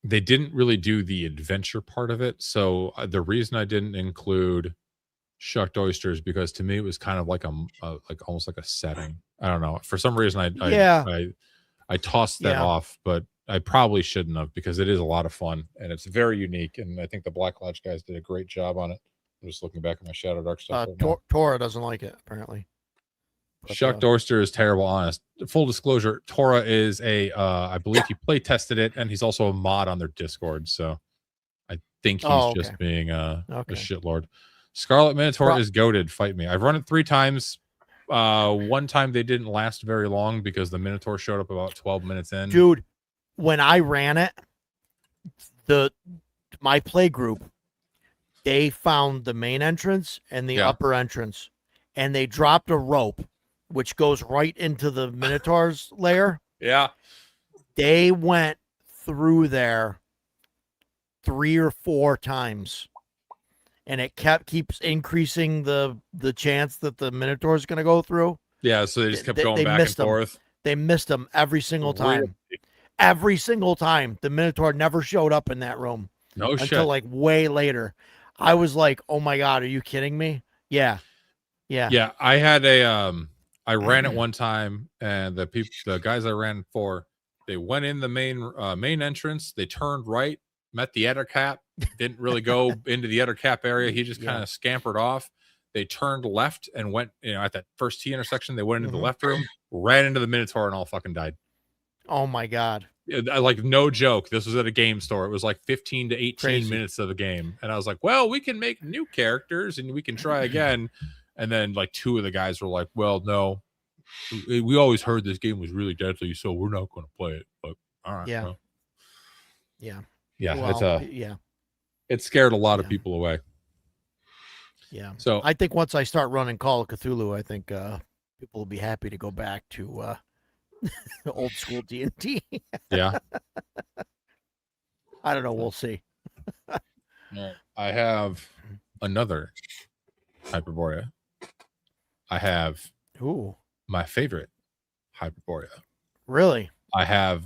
they didn't really do the adventure part of it. So the reason I didn't include Shucked Oysters because to me it was kind of like like almost like a setting. I don't know. For some reason I tossed that off, but I probably shouldn't have because it is a lot of fun and it's very unique. And I think the Black Lodge guys did a great job on it. I'm just looking back at my Shadow Dark stuff. Tora doesn't like it apparently. But, Shucked Oyster is terrible. Honest. Full disclosure: Tora is I believe he play tested it, and he's also a mod on their Discord. So I think he's just being a shitlord. Scarlet Minotaur is goated. Fight me. I've run it 3 times. One time they didn't last very long because the Minotaur showed up about 12 minutes in. Dude, when I ran it, my play group, they found the main entrance and the upper entrance, and they dropped a rope which goes right into the Minotaur's lair. Yeah. They went through there 3 or 4 times. and it keeps increasing the chance that the Minotaur is going to go through. Yeah, so they just kept They going back and missed 'em. forth. They missed him every single time. Really? Every single time. The Minotaur never showed up in that room No until shit. like way later. I was like, oh my God, are you kidding me? Yeah. Yeah, I had I ran it one time, and the guys I ran for, they went in the main entrance, they turned right, met the Ettercap, didn't really go into the Ettercap area. He just kind of scampered off. They turned left and went, at that first T intersection, they went into the left room, ran into the Minotaur, and all fucking died. Oh my God. Like, no joke. This was at a game store. It was like 15 to 18 Crazy. minutes of a game. And I was like, well, we can make new characters and we can try again. And then like 2 of the guys were like, well, no, we always heard this game was really deadly, so we're not going to play it. But all right. Yeah. Well. Yeah. Yeah. Well, it scared a lot of people away. Yeah. So I think once I start running Call of Cthulhu, I think people will be happy to go back to old school D&D. Yeah. I don't know. We'll see. I have another Hyperborea. I have my favorite Hyperborea. Really? I've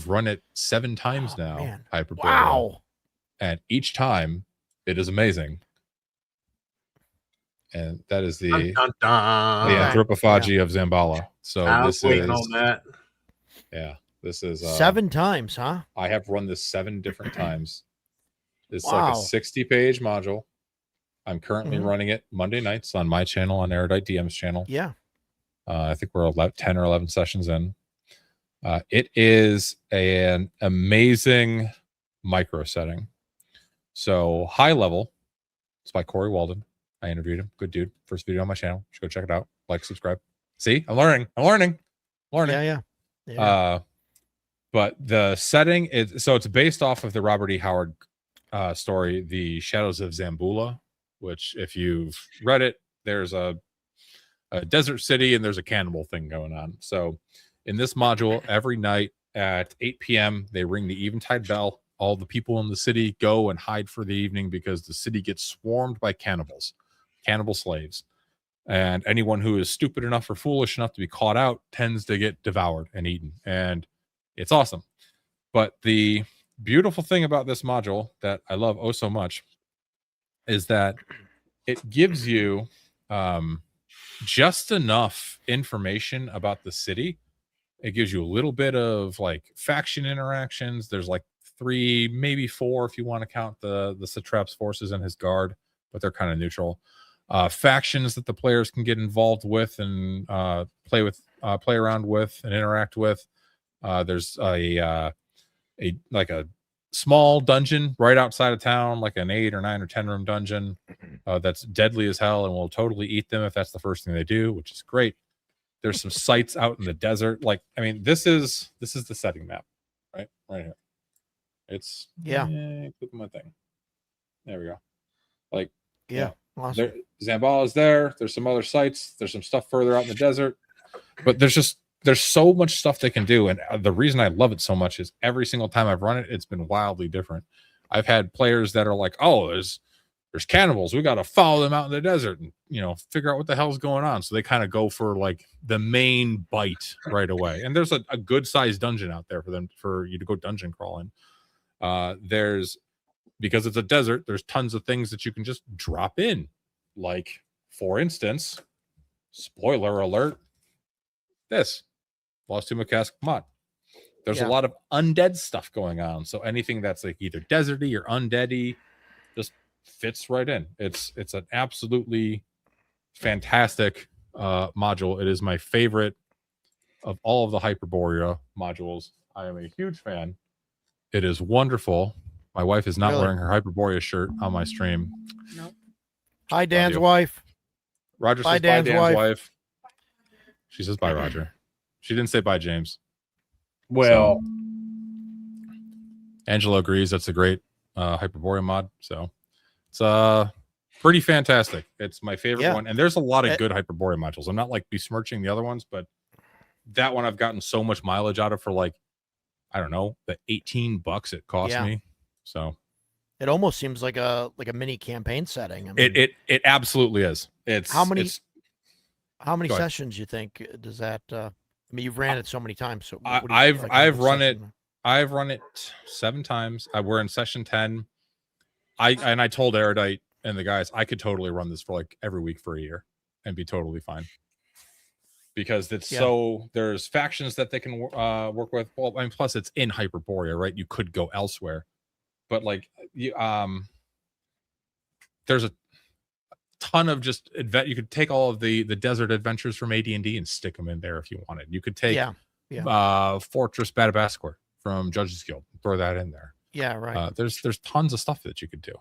run it 7 times now. Man. Hyperborea. Wow. And each time it is amazing. And that is the anthropophagy of Zambala. So I was waiting on that. Yeah, this is 7 times, huh? I have run this 7 different times. It's like a 60-page module. I'm currently running it Monday nights on my channel, on Erudite DM's channel. Yeah. I think we're 10 or 11 sessions in. It is an amazing micro setting. So high level. It's by Corey Walden. I interviewed him. Good dude. First video on my channel. You should go check it out. Like, subscribe. See, I'm learning. Yeah. But the setting is, so it's based off of the Robert E. Howard story, The Shadows of Zambula, which, if you've read it, there's a desert city and there's a cannibal thing going on. So in this module, every night at 8 p.m., they ring the Eventide bell. All the people in the city go and hide for the evening because the city gets swarmed by cannibal slaves. And anyone who is stupid enough or foolish enough to be caught out tends to get devoured and eaten. And it's awesome. But the beautiful thing about this module that I love oh so much is that it gives you just enough information about the city. It gives you a little bit of like faction interactions. There's like 3, maybe 4 if you want to count the Satrap's forces and his guard, but they're kind of neutral. Factions that the players can get involved with and play around with and interact with. There's a small dungeon right outside of town, like an 8 or 9 or 10 room dungeon that's deadly as hell and will totally eat them if that's the first thing they do, which is great. There's some sites out in the desert. Like, I mean, this is the setting map, right here. It's click my thing. There we go. Like, awesome. Zambala is there. There's some other sites. There's some stuff further out in the desert, but there's so much stuff they can do. And the reason I love it so much is every single time I've run it, it's been wildly different. I've had players that are like, oh, there's cannibals. We got to follow them out in the desert and, figure out what the hell's going on. So they kind of go for like the main bite right away. And there's a good sized dungeon out there for you to go dungeon crawling. Because it's a desert, there's tons of things that you can just drop in. Like, for instance, spoiler alert, this Lost Tomb of Cask Mod. There's a lot of undead stuff going on. So anything that's like either deserty or undeady just fits right in. It's an absolutely fantastic module. It is my favorite of all of the Hyperborea modules. I am a huge fan. It is wonderful. My wife is not wearing her Hyperborea shirt on my stream. Nope. Hi, Dan's wife. Roger says bye, Dan's wife. She says bye, Roger. She didn't say bye, James. Well, Angela agrees. That's a great Hyperborea mod. So it's pretty fantastic. It's my favorite one. And there's a lot of good Hyperborea modules. I'm not like besmirching the other ones, but that one I've gotten so much mileage out of for like, I don't know, the $18 it cost me. So It almost seems like a mini campaign setting. I mean, It absolutely is. It's how many it's- how many Go ahead. sessions you think does that? I mean, you've ran it so many times. So what do you I've like, I've average run it. session? I've run it 7 times. We're in session 10. I told Erudite and the guys I could totally run this for like every week for a year and be totally fine. Because it's so there's factions that they can work with. Well, I mean, plus it's in Hyperborea, right? You could go elsewhere, but like there's a ton of just you could take all of the desert adventures from AD&D and stick them in there if you wanted. You could take Fortress Badabasquer from Judges Guild, throw that in there. Yeah, right. There's tons of stuff that you could do.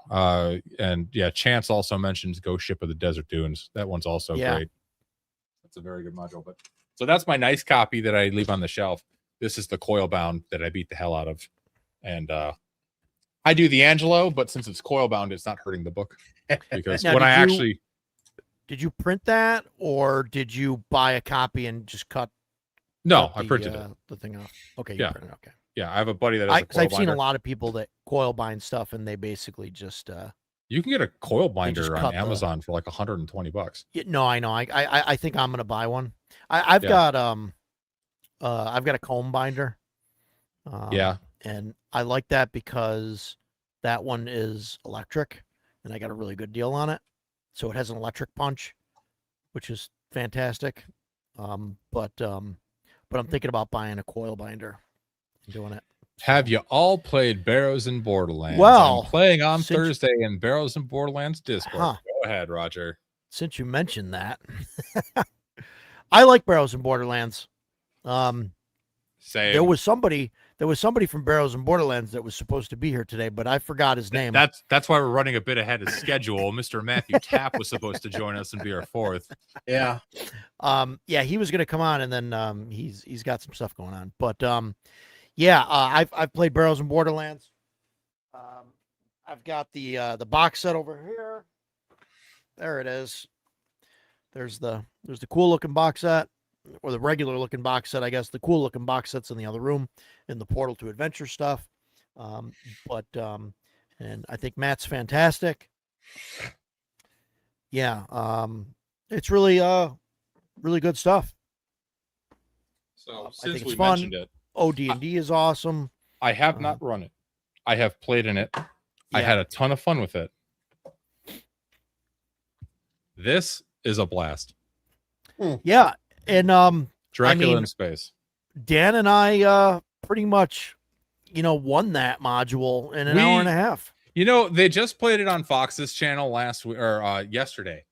And yeah, Chance also mentions Ghost Ship of the Desert Dunes. That one's also great. That's a very good module. But so that's my nice copy that I leave on the shelf. This is the coil bound that I beat the hell out of. And I do the Angelo, but since it's coil bound, it's not hurting the book. Because Now, when did you print that, or did you buy a copy and just cut? No, I printed the thing off. Okay, Yeah. printed it. Okay. Yeah, I have a buddy that has a coil I've binder. seen a lot of people that coil bind stuff, and they basically just You can get a coil binder just on cut Amazon for like $120. yeah, no, I know. I think I'm gonna buy one. I've got a comb binder. Yeah. And I like that because that one is electric, and I got a really good deal on it. So it has an electric punch, which is fantastic. But I'm thinking about buying a coil binder and doing it. Have you all played Barrows in Borderlands? Well, I'm playing on since- Thursday in Barrows in Borderlands Discord. Huh. Go ahead, Roger. Since you mentioned that, I like Barrows in Borderlands. Same. There was somebody from Barrows in Borderlands that was supposed to be here today, but I forgot his name. That's why we're running a bit ahead of schedule. Mr. Matthew Tapp was supposed to join us and be our fourth. Yeah. Yeah, he was going to come on, and then he's got some stuff going on. But yeah, I've played Barrows in Borderlands. I've got the box set over here. There it is. There's the cool looking box set, or the regular looking box set, I guess. The cool looking box set's in the other room, in the Portal to Adventure stuff. And I think Matt's fantastic. Yeah, it's really good stuff. So I since think we it's fun. mentioned it, OD&D is awesome. I have not run it. I have played in it. I had a ton of fun with it. This is a blast. Yeah, and Dracula in space. Dan and I pretty much, won that module in an hour and a half. They just played it on Fox's channel last week or yesterday,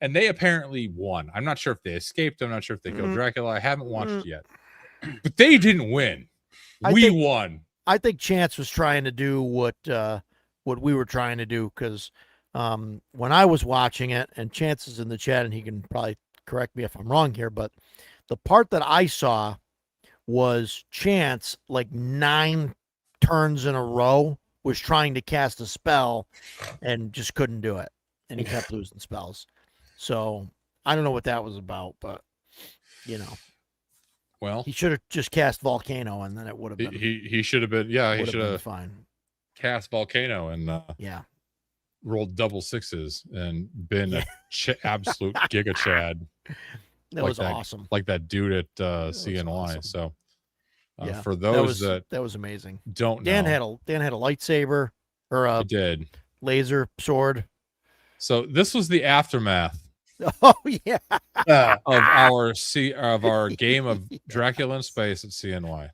and they apparently won. I'm not sure if they escaped. I'm not sure if they killed Dracula. I haven't watched it yet, but they didn't win. We won. I think Chance was trying to do what we were trying to do, because when I was watching it, and Chance is in the chat, and he can probably correct me if I'm wrong here, but the part that I saw was Chance, like 9 turns in a row, was trying to cast a spell and just couldn't do it, and he kept losing spells. So I don't know what that was about, but well, he should have just cast Volcano, and then it would have been. He should have been. Yeah, he should have fine. Cast Volcano and rolled double 6s and been a absolute giga Chad. That was awesome. Like that dude at CNY. Awesome. So for those that was amazing. Don't Dan know. had a lightsaber, or a laser sword. So this was the aftermath. Oh yeah. of our game of Dracula in space at CNY.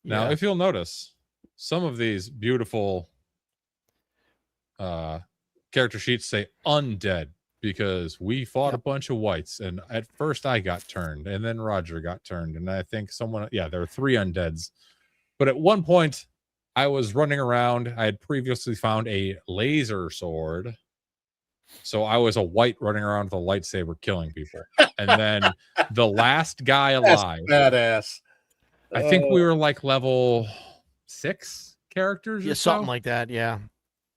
Now, if you'll notice, some of these beautiful character sheets say undead, because we fought a bunch of whites, and at first I got turned, and then Roger got turned, and I think there were 3 undeads. But at one point I was running around. I had previously found a laser sword, so I was a white running around with a lightsaber killing people. And then the last guy alive, badass. I think we were like level 6 characters or something so. like that. Yeah.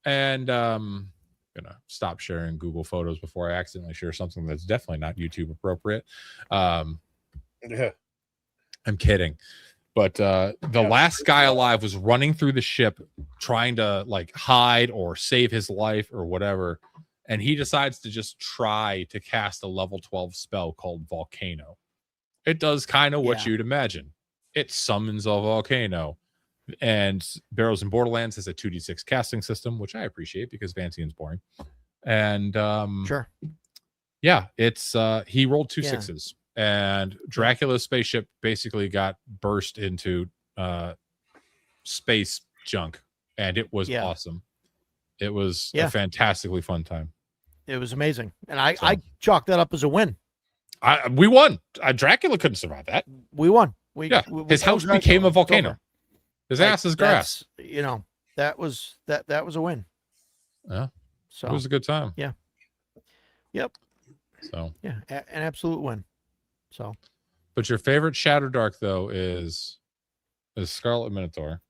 And gonna stop sharing Google Photos before I accidentally share something that's definitely not YouTube appropriate. I'm kidding. But the last guy alive was running through the ship, trying to like hide or save his life or whatever, and he decides to just try to cast a level 12 spell called Volcano. It does kind of what Yeah. you'd imagine. It summons a volcano. And Barrows in Borderlands has a 2d6 casting system, which I appreciate because Vantian's boring. And Sure. yeah, it's he rolled two Yeah. sixes, and Dracula's spaceship basically got burst into space junk, and it was awesome. It was a fantastically fun time. It was amazing, and I chalked that up as a win. We won. Dracula couldn't survive that. We won. His house became a volcano. His ass is grass. You know, that was a win. Yeah. So it was a good time. Yeah. Yep. So yeah, an absolute win. So, but your favorite Shadow Dark though is Scarlet Minotaur.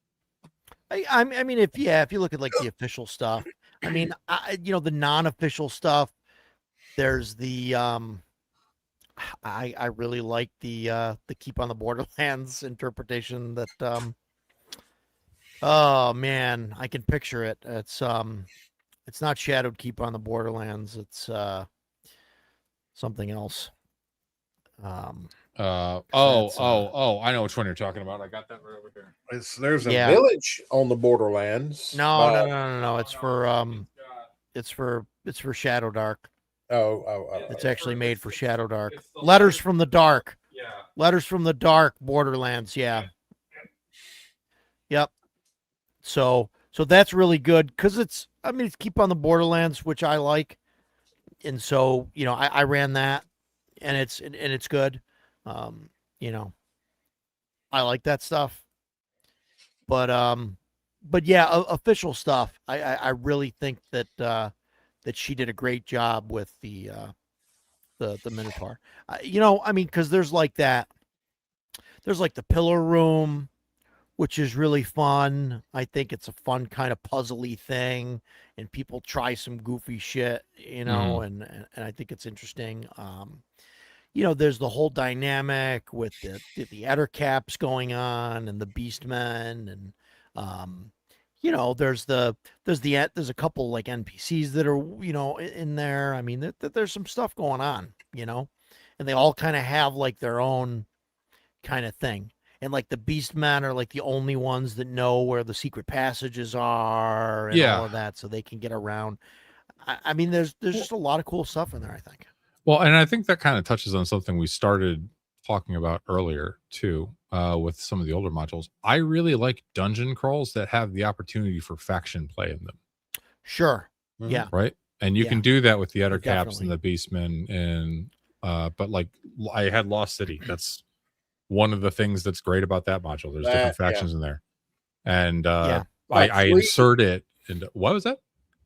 I mean, if you look at like the official stuff, I mean, the non-official stuff. There's the I really like the Keep on the Borderlands interpretation that oh man, I can picture it. It's not Shadowed Keep on the Borderlands. It's something else. I know which one you're talking about. I got that right over here. There's a village on the Borderlands. No. It's for Shadow Dark. Oh. It's actually made for Shadow Dark. Letters from the Dark. Yeah. Letters from the Dark Borderlands. Yeah. Yep. So that's really good because it's Keep on the Borderlands, which I like, and so I ran that, and it's good. I like that stuff, but yeah, official stuff. I really think that she did a great job with the Minotaur. Because there's like that. There's like the Pillar Room, which is really fun. I think it's a fun kind of puzzly thing, and people try some goofy shit, and I think it's interesting. There's the whole dynamic with the Ettercaps going on and the Beastmen, and there's a couple like NPCs that are in there. I mean, there's some stuff going on, and they all kind of have like their own kind of thing. And like the Beastmen are like the only ones that know where the secret passages are and all of that, so they can get around. I mean, there's just a lot of cool stuff in there, I think. Well, and I think that kind of touches on something we started talking about earlier too, with some of the older modules. I really like dungeon crawls that have the opportunity for faction play in them. Sure. Mm-hmm. Yeah. Right. And you can do that with the Ettercaps Definitely. and the Beastmen, and but like I had Lost City. That's one of the things that's great about that module. There's different factions in there, and I insert it into what was that?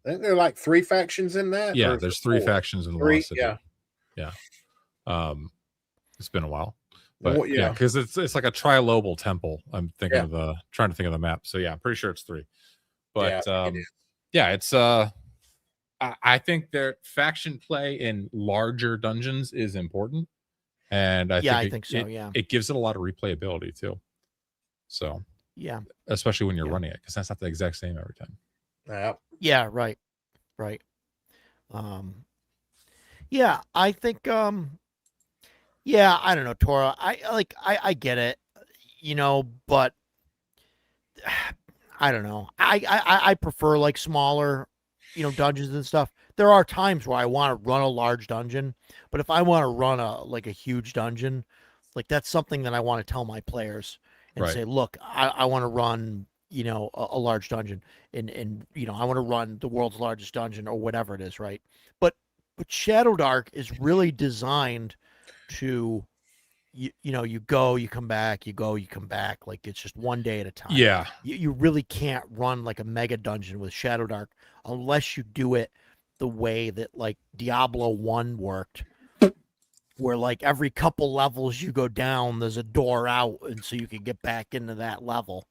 I think there are like 3 factions in that. Yeah, there's 3 factions in the Lost City. Yeah. It's been a while, but because it's like a trilobal temple. I'm thinking trying to think of the map. So yeah, I'm pretty sure it's 3. But it's I think their faction play in larger dungeons is important, and I think so. It gives it a lot of replayability too. So especially when you're running it, because that's not the exact same every time. Yeah, right. I think I don't know, Tora. I get it, but I don't know. I prefer like smaller, dungeons and stuff. There are times where I want to run a large dungeon, but if I want to run a huge dungeon, like that's something that I want to tell my players and say, look, I want to run, a large dungeon, and I want to run the world's largest dungeon or whatever it is, right? But Shadow Dark is really designed to, you go, you come back, you go, you come back. Like it's just one day at a time. Yeah. You really can't run like a mega dungeon with Shadow Dark unless you do it the way that like Diablo 1 worked, where like every couple levels you go down, there's a door out, and so you can get back into that level.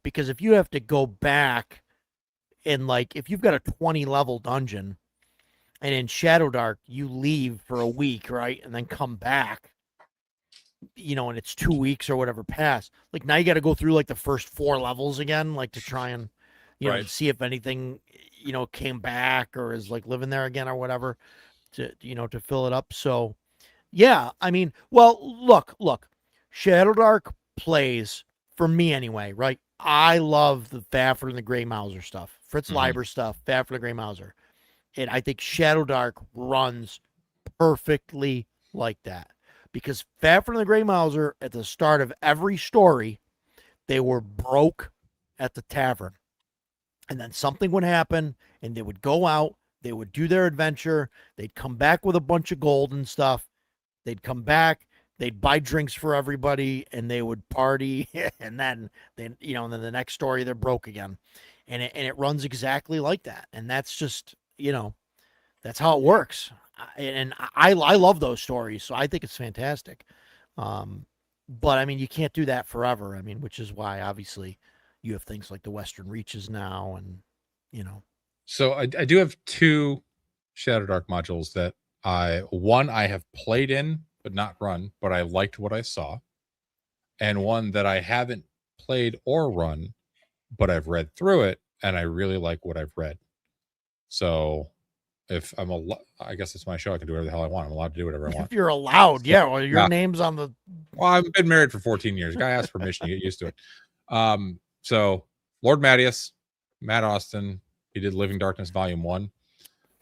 Because if you have to go back and like, if you've got a 20 level dungeon and in Shadow Dark, you leave for a week, right? And then come back, and it's 2 weeks or whatever past. Like now you got to go through like the first 4 levels again, like to try and you know, Right. to see if anything, you know, came back or is like living there again or whatever to, you know, to fill it up. So, yeah, I mean, well, look, Shadow Dark plays for me anyway, right? I love the Fafhrd and the Grey Mauser stuff, Fritz Leiber stuff, Fafhrd and the Grey Mauser. And I think Shadow Dark runs perfectly like that. Because Fafhrd and the Grey Mauser, at the start of every story, they were broke at the tavern. And then something would happen, and they would go out, they would do their adventure, they'd come back with a bunch of gold and stuff. They'd come back, they'd buy drinks for everybody, and they would party. And then you know, and then the next story they're broke again. And it runs exactly like that. And that's just, you know, that's how it works. And I love those stories, so I think it's fantastic. But I mean, you can't do that forever. I mean, which is why obviously you have things like the Western Reaches now, and you know. So I do have 2 Shadow Dark modules that I have played in but not run, but I liked what I saw, and one that I haven't played or run, but I've read through it and I really like what I've read. So if I guess it's my show, I can do whatever the hell I want. I'm allowed to do whatever I want. If you're allowed, So, yeah. Well, your yeah. name's on the. Well, I've been married for 14 years. Guy asked permission. You get used to it. So Lord Mattias, Matt Austin, he did Living Darkness Volume 1.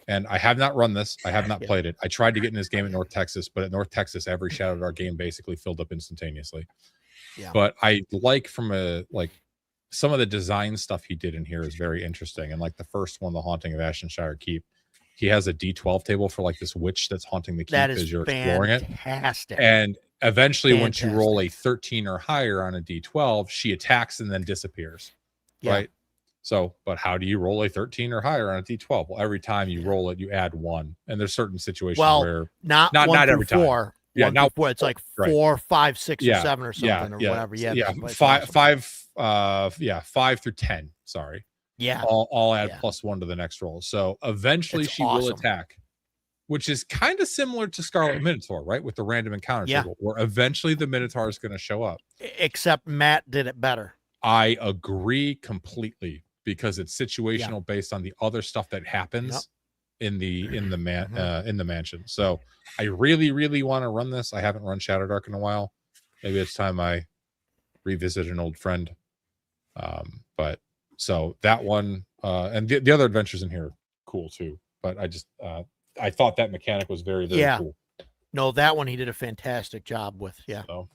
And I have not run this. I have not played it. I tried to get in this game at North Texas, but at North Texas, every Shadow Dark game basically filled up instantaneously. Yeah. But I like some of the design stuff he did in here is very interesting. And like the first one, The Haunting of Ashenshire Keep, he has a D12 table for like this witch that's haunting the keep as you're exploring it. Fantastic. And eventually, once you roll a 13 or higher on a D12, she attacks and then disappears. Yeah. Right. So, but how do you roll a 13 or higher on a D12? Well, every time you roll it, you add 1. And there's certain situations where not every 4. Time. Yeah, now 4. It's like 4, 5, 6, or 7 or something or whatever. Yeah, 5 through 10. Sorry. Yeah. All add +1 to the next roll. So eventually she will attack, which is kind of similar to Scarlet Minotaur, right? With the random encounter table, where eventually the Minotaur is going to show up. Except Matt did it better. I agree completely, because it's situational based on the other stuff that happens in the mansion. So I really, really want to run this. I haven't run Shadow Dark in a while. Maybe it's time I revisit an old friend. But so that one, and the other adventures in here are cool too. But I just I thought that mechanic was very, very cool. No, that one he did a fantastic job with. Yeah. So,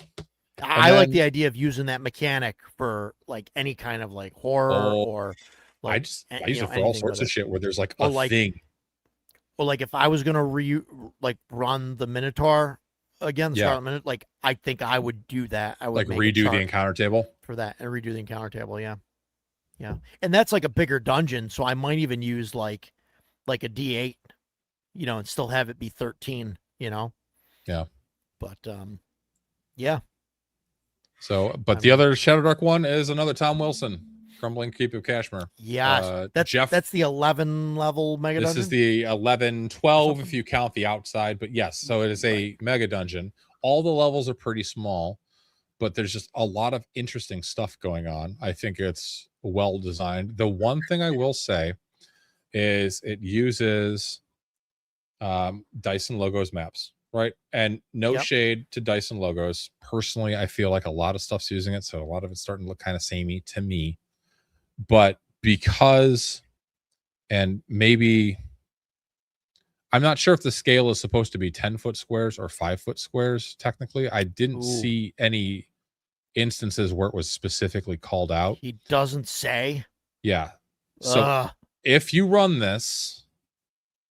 I like the idea of using that mechanic for like any kind of like horror or like I use it for all sorts of shit where there's like a thing. Well, like if I was gonna run the Minotaur again, Scarlet Minotaur, like I think I would do that. I would like redo the encounter table for that and redo the encounter table. Yeah. And that's like a bigger dungeon, so I might even use like a D8, you know, and still have it be 13, you know. Yeah. But yeah. So, but the other Shadow Dark one is another Tom Wilson, Crumbling Keep of Kashmir. Yeah, that's the 11 level mega dungeon. This is the 11, 12 if you count the outside, but yes, so it is a mega dungeon. All the levels are pretty small, but there's just a lot of interesting stuff going on. I think it's well designed. The one thing I will say is it uses Dyson Logos maps. Right. And no shade to Dyson Logos. Personally, I feel like a lot of stuff's using it. So a lot of it's starting to look kind of samey to me. But because, and maybe, I'm not sure if the scale is supposed to be 10-foot squares or 5-foot squares. Technically, I didn't see any instances where it was specifically called out. He doesn't say. Yeah. So if you run this,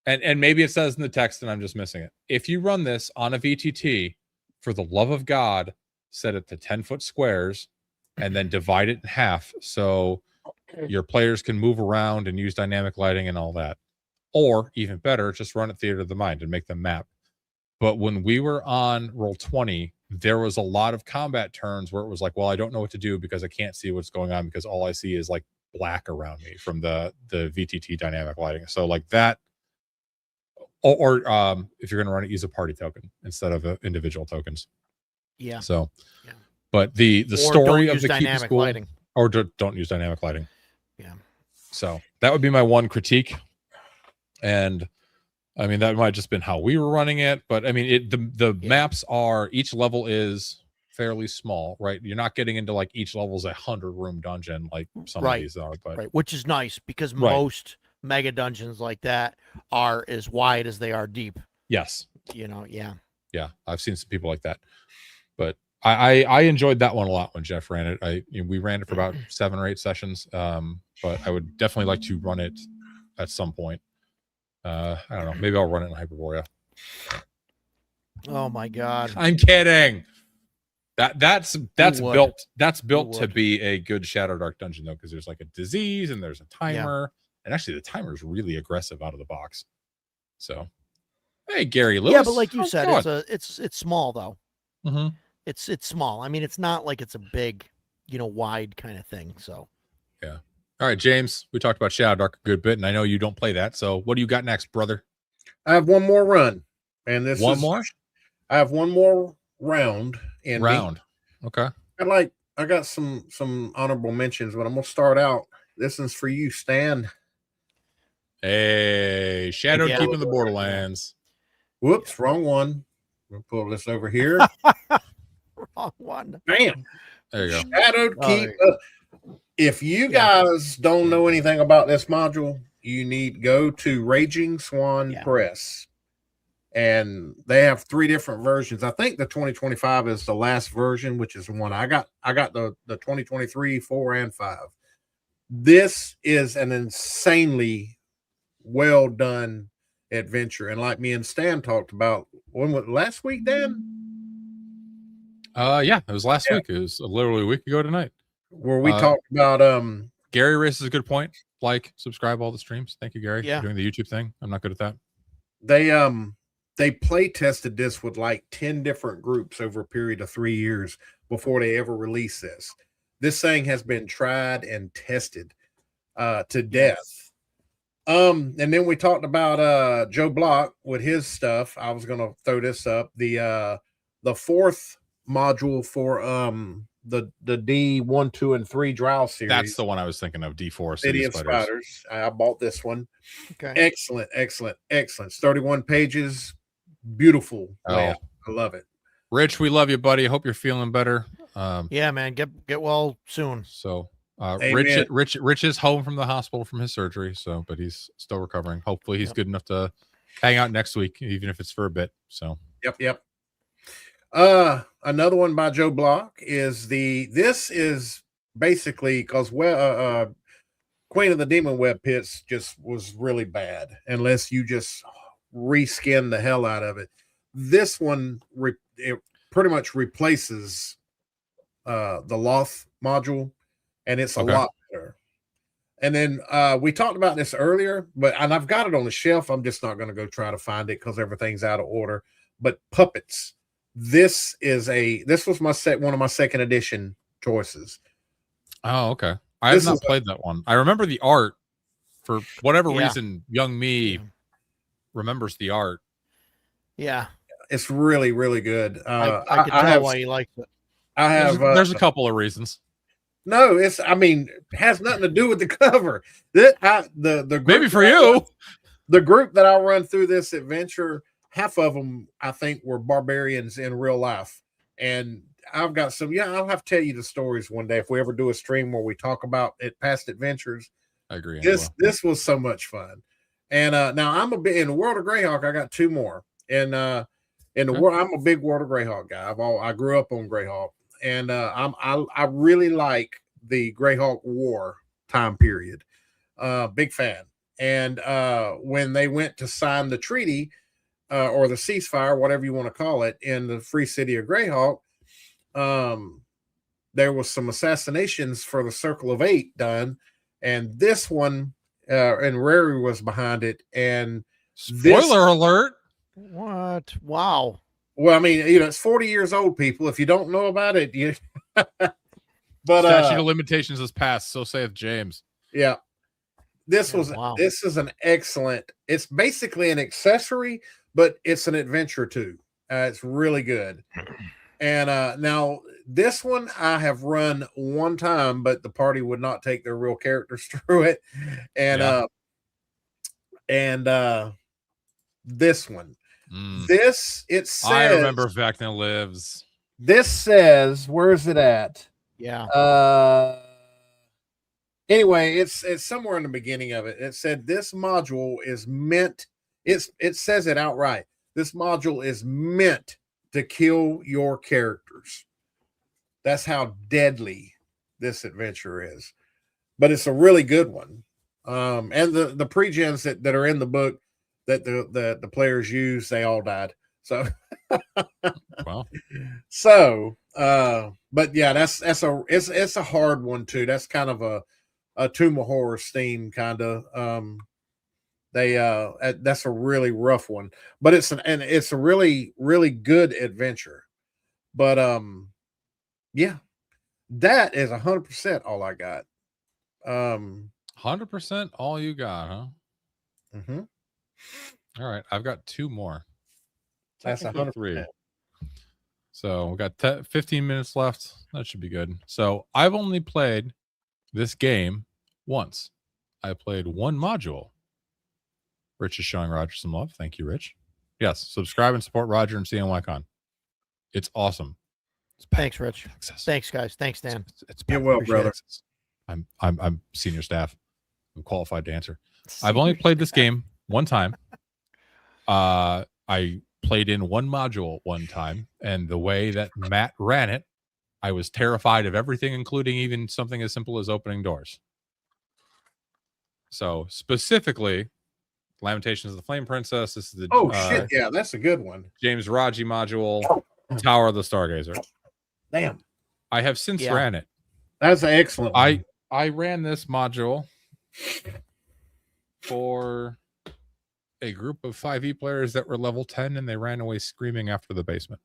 and maybe it says in the text and I'm just missing it. If you run this on a VTT, for the love of God, set it to 10-foot squares and then divide it in half so your players can move around and use dynamic lighting and all that. Or even better, just run it Theater of the Mind and make them map. But when we were on Roll20, there was a lot of combat turns where it was like, well, I don't know what to do because I can't see what's going on because all I see is like black around me from the VTT dynamic lighting. So like that. Or if you're going to run it, use a party token instead of individual tokens. Yeah. So, but the story of the keep is cool. lighting. Or don't use dynamic lighting. Yeah. So that would be my one critique. And I mean, that might have just been how we were running it, but I mean, the maps are, each level is fairly small, right? You're not getting into like each level's a 100-room dungeon like some of these are, but which is nice because most mega dungeons like that are as wide as they are deep. Yes. Yeah. I've seen some people like that, but I enjoyed that one a lot when Jeff ran it. We ran it for about 7 or 8 sessions, but I would definitely like to run it at some point. I don't know. Maybe I'll run it in Hyperborea. Oh my God! I'm kidding. That's built. That's built to would. be a good Shadow Dark dungeon though, because there's like a disease and there's a timer, and actually the timer is really aggressive out of the box. So, hey Gary Lewis. Yeah, but like you said, it's small though. Mm-hmm. It's small. I mean, it's not like it's a big, wide kind of thing. So. Yeah. All right, James, we talked about Shadow Dark a good bit, and I know you don't play that. So what do you got next, brother? I have one more run. And this one is more? I have one more round in round. Okay. I got some honorable mentions, but I'm gonna start out. This is for you, Stan. Hey, Shadow keeping the Borderlands. Whoops, wrong one. We'll pull this over here. Wrong one. Bam. There you go. Shadowed Keep. If you guys don't know anything about this module, you need to go to Raging Swan Press. And they have 3 different versions. I think the 2025 is the last version, which is the one I got. I got the 2023, 4, and 5. This is an insanely well done adventure. And like me and Stan talked about, when was last week, Dan? Yeah, it was last week. It was literally a week ago tonight. Where we talked about Gary raises a good point. Like, subscribe all the streams. Thank you, Gary, for doing the YouTube thing. I'm not good at that. They play tested this with like 10 different groups over a period of 3 years before they ever release this. This thing has been tried and tested to death. And then we talked about Joe Block with his stuff. I was gonna throw this up. The 4th module for the D1, 2, and 3 Drow series. That's the one I was thinking of. D4 City of Spiders. I bought this one. Okay. Excellent. It's 31 pages. Beautiful. I love it. Rich, we love you, buddy. I hope you're feeling better. Yeah, man. Get well soon. So Rich is home from the hospital from his surgery, but he's still recovering. Hopefully he's good enough to hang out next week, even if it's for a bit. So Yep. Another one by Joe Block is this is basically because Queen of the Demon Web Pits just was really bad unless you just reskin the hell out of it. This one it pretty much replaces the Loth module, and it's a lot better. And then we talked about this earlier, and I've got it on the shelf. I'm just not going to go try to find it because everything's out of order. But Puppets. This was one of my second edition choices. Oh, okay. I have not played that one. I remember the art. For whatever reason, young me remembers the art. Yeah. It's really, really good. I can tell why you liked it. There's a couple of reasons. No, it has nothing to do with the cover. The maybe for you. The group that I run through this adventure, half of them I think were barbarians in real life, and I've got some. Yeah, I'll have to tell you the stories one day if we ever do a stream where we talk about past adventures. I agree. This was so much fun, and now I'm a bit in the world of Greyhawk. I got 2 more, and in the world, I'm a big World of Greyhawk guy. I grew up on Greyhawk, and I really like the Greyhawk War time period. Big fan. And when they went to sign the treaty or the ceasefire, whatever you want to call it, in the free city of Greyhawk, there was some assassinations for the Circle of 8 done, and this one and Rary was behind it. And spoiler alert! What? Wow. Well, I mean, it's 40 years old, people. If you don't know about it, but statute of limitations has passed, so saith James. Yeah. This is an excellent, it's basically an accessory, but it's an adventure too. It's really good. And now this one I have run one time, but the party would not take their real characters through it. And Yeah. This one. Mm. This it says I remember Vecna Lives. this says, where is it at? Yeah. Anyway, it's somewhere in the beginning of it. It said this module is meant, it says it outright. This module is meant to kill your characters. That's how deadly this adventure is. But it's a really good one. And the pre-gens that are in the book that the players use, they all died. So Wow. so but yeah, it's a hard one too. That's kind of a Tomb of Horrors theme kind of. That's a really rough one, but it's a really really good adventure. But yeah, that is 100% all I got. 100% all you got, huh? Mm-hmm. All right, I've got 2 more. That's Technically 100%. So we got 15 minutes left. That should be good. So I've only played this game once. I played one module. Rich is showing Roger some love. Thank you, Rich. Yes, subscribe and support Roger and CNYCon. It's awesome. It's Thanks, Rich. access. Thanks, guys. Thanks, Dan. It's You're well, Appreciate brother. it. I'm senior staff. I'm qualified to answer. I've only played this game one time. I played in one module one time, and the way that Matt ran it, I was terrified of everything, including even something as simple as opening doors. So specifically, Lamentations of the Flame Princess. This is the Shit, yeah, that's a good one. James Raji module, Tower of the Stargazer. Damn, I have since Yeah. ran it. that's an excellent one. I ran this module for a group of 5e players that were level 10, and they ran away screaming after the basement,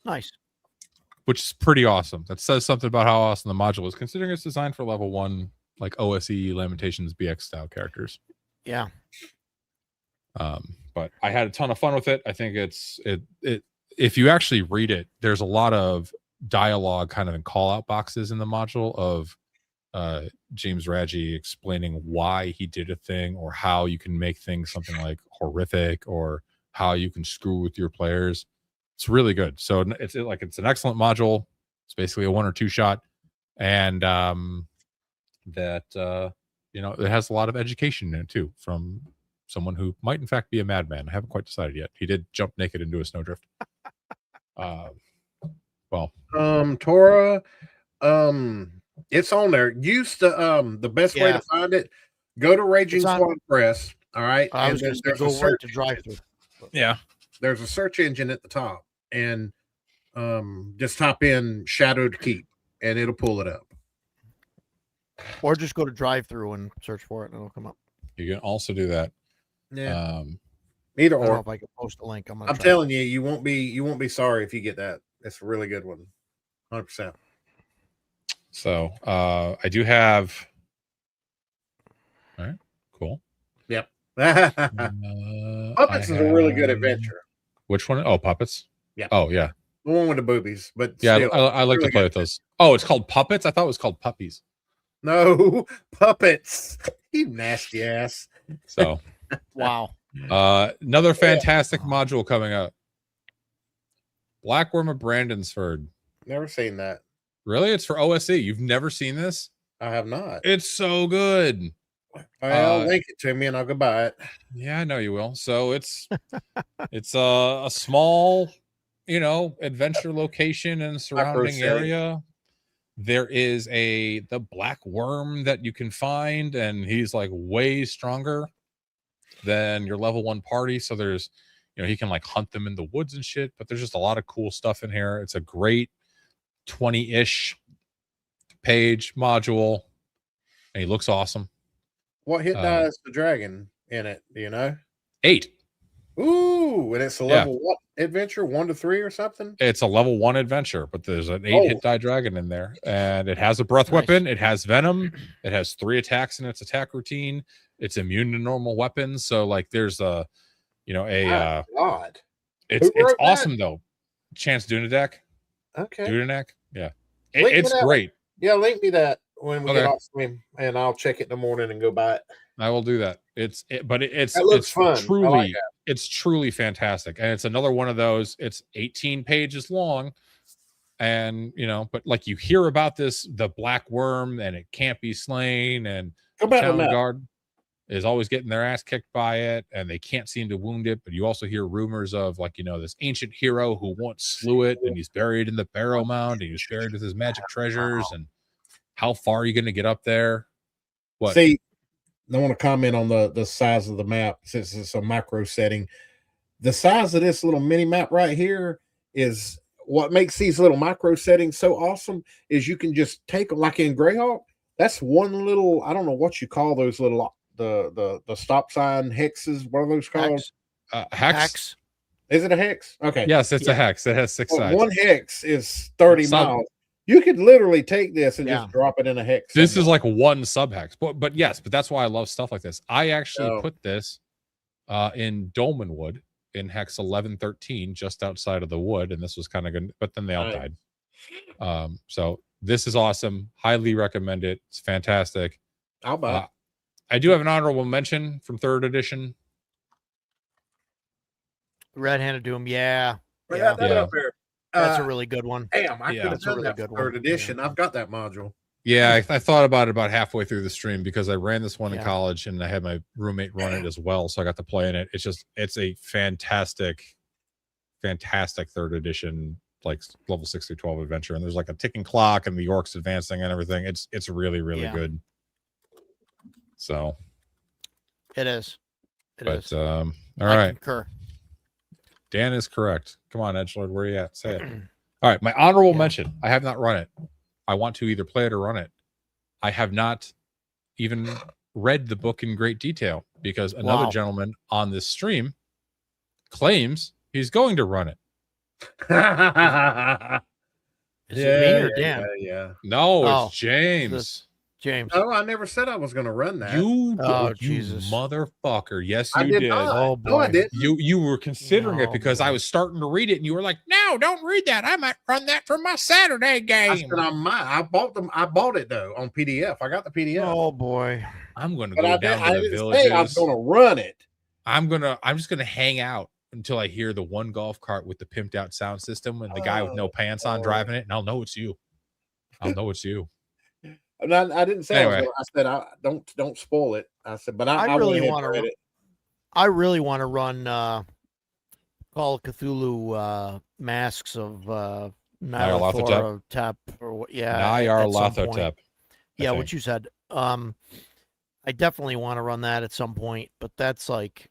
Nice. which is pretty awesome. That says something about how awesome the module is, considering it's designed for level 1, like OSE Lamentations BX style characters. Yeah. But I had a ton of fun with it. I think it if you actually read it, there's a lot of dialogue kind of in call out boxes in the module of James Raji explaining why he did a thing, or how you can make things something like horrific, or how you can screw with your players. It's really good. So it's an excellent module. It's basically a 1 or 2 shot, and it has a lot of education in it too, from someone who might in fact be a madman. I haven't quite decided yet. He did jump naked into a snowdrift. Torah, it's on there. Use the best way Yeah. to find it. Go to Raging It's on- Squad Press. All right, I and was then going to there's go a right search. to drive through. Yeah. There's a search engine at the top, and just type in Shadowed Keep, and it'll pull it up. Or just go to drive through and search for it, and it'll come up. You can also do that. Yeah, I either don't know or. if I can post a link. I'm I'm telling you, you won't be sorry if you get that. It's a really good one, 100%. So I do have. All right, cool. Yep. Puppets Puppets is a really good adventure. Which one? Oh, Puppets. Yeah. Oh, yeah. The one with the boobies, but Yeah, still, I like really to play good. with those. Oh, it's called Puppets. I thought it was called Puppies. No, Puppets. You nasty ass. So Wow. another fantastic module coming up. Blackworm of Brandonsford. Never seen that. Really? It's for OSE. You've never seen this? I have not. It's so good. Well, link it to me and I'll go buy it. Yeah, I know you will. So it's a small, adventure location and surrounding Crusade. area. There is the black worm that you can find, and he's like way stronger than your level 1 party. So there's, he can like hunt them in the woods and shit, but there's just a lot of cool stuff in here. It's a great 20-ish page module, and he looks awesome. What hit die is the dragon in it? Do you know? 8. Ooh, and it's a level what adventure? 1 to 3 or something? It's a level 1 adventure, but there's an 8 hit die dragon in there, and it has a breath weapon. It has venom. It has 3 attacks in its attack routine. It's immune to normal weapons. So like there's God. it's awesome though. Chance Dunadak. Okay. Dunadak. Yeah. Link me It's that. great. Yeah, link me that when we Okay. get off stream, and I'll check it in the morning and go buy it. I will do that. It's That looks fun. I like that. It's truly fantastic. And it's another one of those, it's 18 pages long. And but like you hear about the black worm and it can't be slain, and Go back to Town that. Guard is always getting their ass kicked by it, and they can't seem to wound it. But you also hear rumors of this ancient hero who once slew it, and he's buried in the Barrow Mound, and he's buried with his magic treasures. And how far are you going to get up there? What? See, I want to comment on the size of the map since it's a macro setting. The size of this little mini map right here is what makes these little micro settings so awesome. Is you can just take, like in Greyhawk, that's one little, I don't know what you call those little the stop sign hexes. What are those called? Hex. Is it a hex? Okay. Yes, it's a hex. It has 6 sides. One hex is 30 miles. You could literally take this and just drop it in a hex. This is like one sub hex, but yes, but that's why I love stuff like this. I actually put this in Dolmenwood in hex 1113, just outside of the wood, and this was kind of good, but then they all died. So this is awesome. Highly recommend it. It's fantastic. I'll buy it. I do have an honorable mention from 3rd edition. Red-handed Doom, yeah. That up there. That's a really good one. Damn, I could have done really that good 3rd edition. Yeah. I've got that module. Yeah, I thought about it about halfway through the stream because I ran this one in college and I had my roommate run it as well, so I got to play in it. It's a fantastic 3rd edition, like level 6 through 12 adventure, and there's like a ticking clock and the orcs advancing and everything. It's really good. So it is. All right. Concur. Dan is correct. Come on, Edgelord, where are you at? Say it. All right, my honorable mention. I have not run it. I want to either play it or run it. I have not even read the book in great detail because another gentleman on this stream claims he's going to run it. Is it me or Dan? Yeah. No, it's James. James. Oh, I never said I was going to run that. You Jesus, motherfucker! Yes, you did. Oh boy, no, I didn't. You were considering it because I was starting to read it, and you were like, "No, don't read that. I might run that for my Saturday game." I said I bought them. I bought it though on PDF. I got the PDF. Oh boy, I'm going to go down to the villages. I was going to run it. I'm just going to hang out until I hear the one golf cart with the pimped out sound system and the guy with no pants on driving it, and I'll know it's you. I'll know it's you. And I didn't say anyway. I said I don't spoil it. I said, but I really want to read it. I really want to run Call of Cthulhu Masks of Nyarlathotep or Nyarlathotep. Yeah, what you said. I definitely want to run that at some point, but that's like,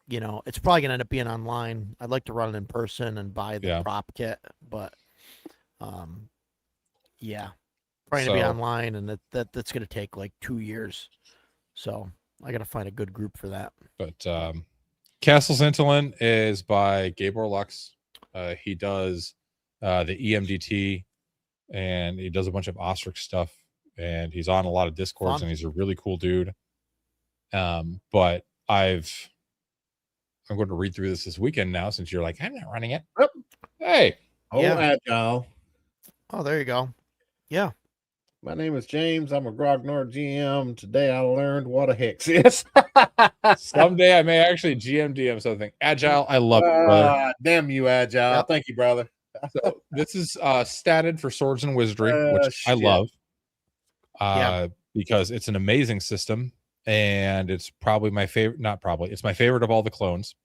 it's probably gonna end up being online. I'd like to run it in person and buy the prop kit, but probably gonna be online, and that's gonna take like 2 years. So I gotta find a good group for that. But Castle Zintolin is by Gabor Lux. He does the EMDT, and he does a bunch of Ostrich stuff, and he's on a lot of Discords, and he's a really cool dude. But I'm going to read through this weekend now, since you're like, I'm not running it. Yep. Hey. Agile. Oh, there you go. Yeah. My name is James. I'm a Grognard GM. Today I learned what a hex is. Someday I may actually GM DM something. Agile, I love it, brother. Damn you, Agile. Yep. Thank you, brother. So this is statted for Swords and Wizardry, which I love. Because it's an amazing system, and it's probably my favorite. Not probably, it's my favorite of all the clones.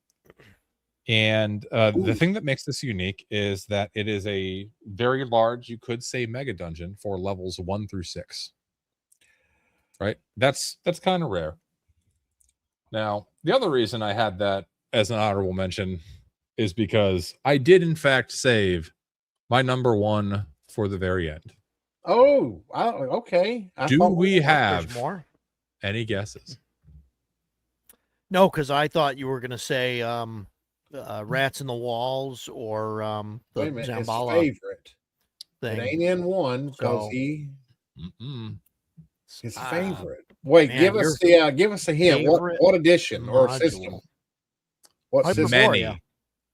And the thing that makes this unique is that it is a very large, you could say, mega dungeon for levels 1 through 6. Right? That's kind of rare. Now, the other reason I had that as an honorable mention is because I did, in fact, save my number 1 for the very end. Oh, okay. Do we have more? Any guesses? No, because I thought you were going to say Rats in the Walls or the Zambala favorite thing. It ain't in one because his favorite. Wait, man, give us a hint. What edition or system? What system? Many.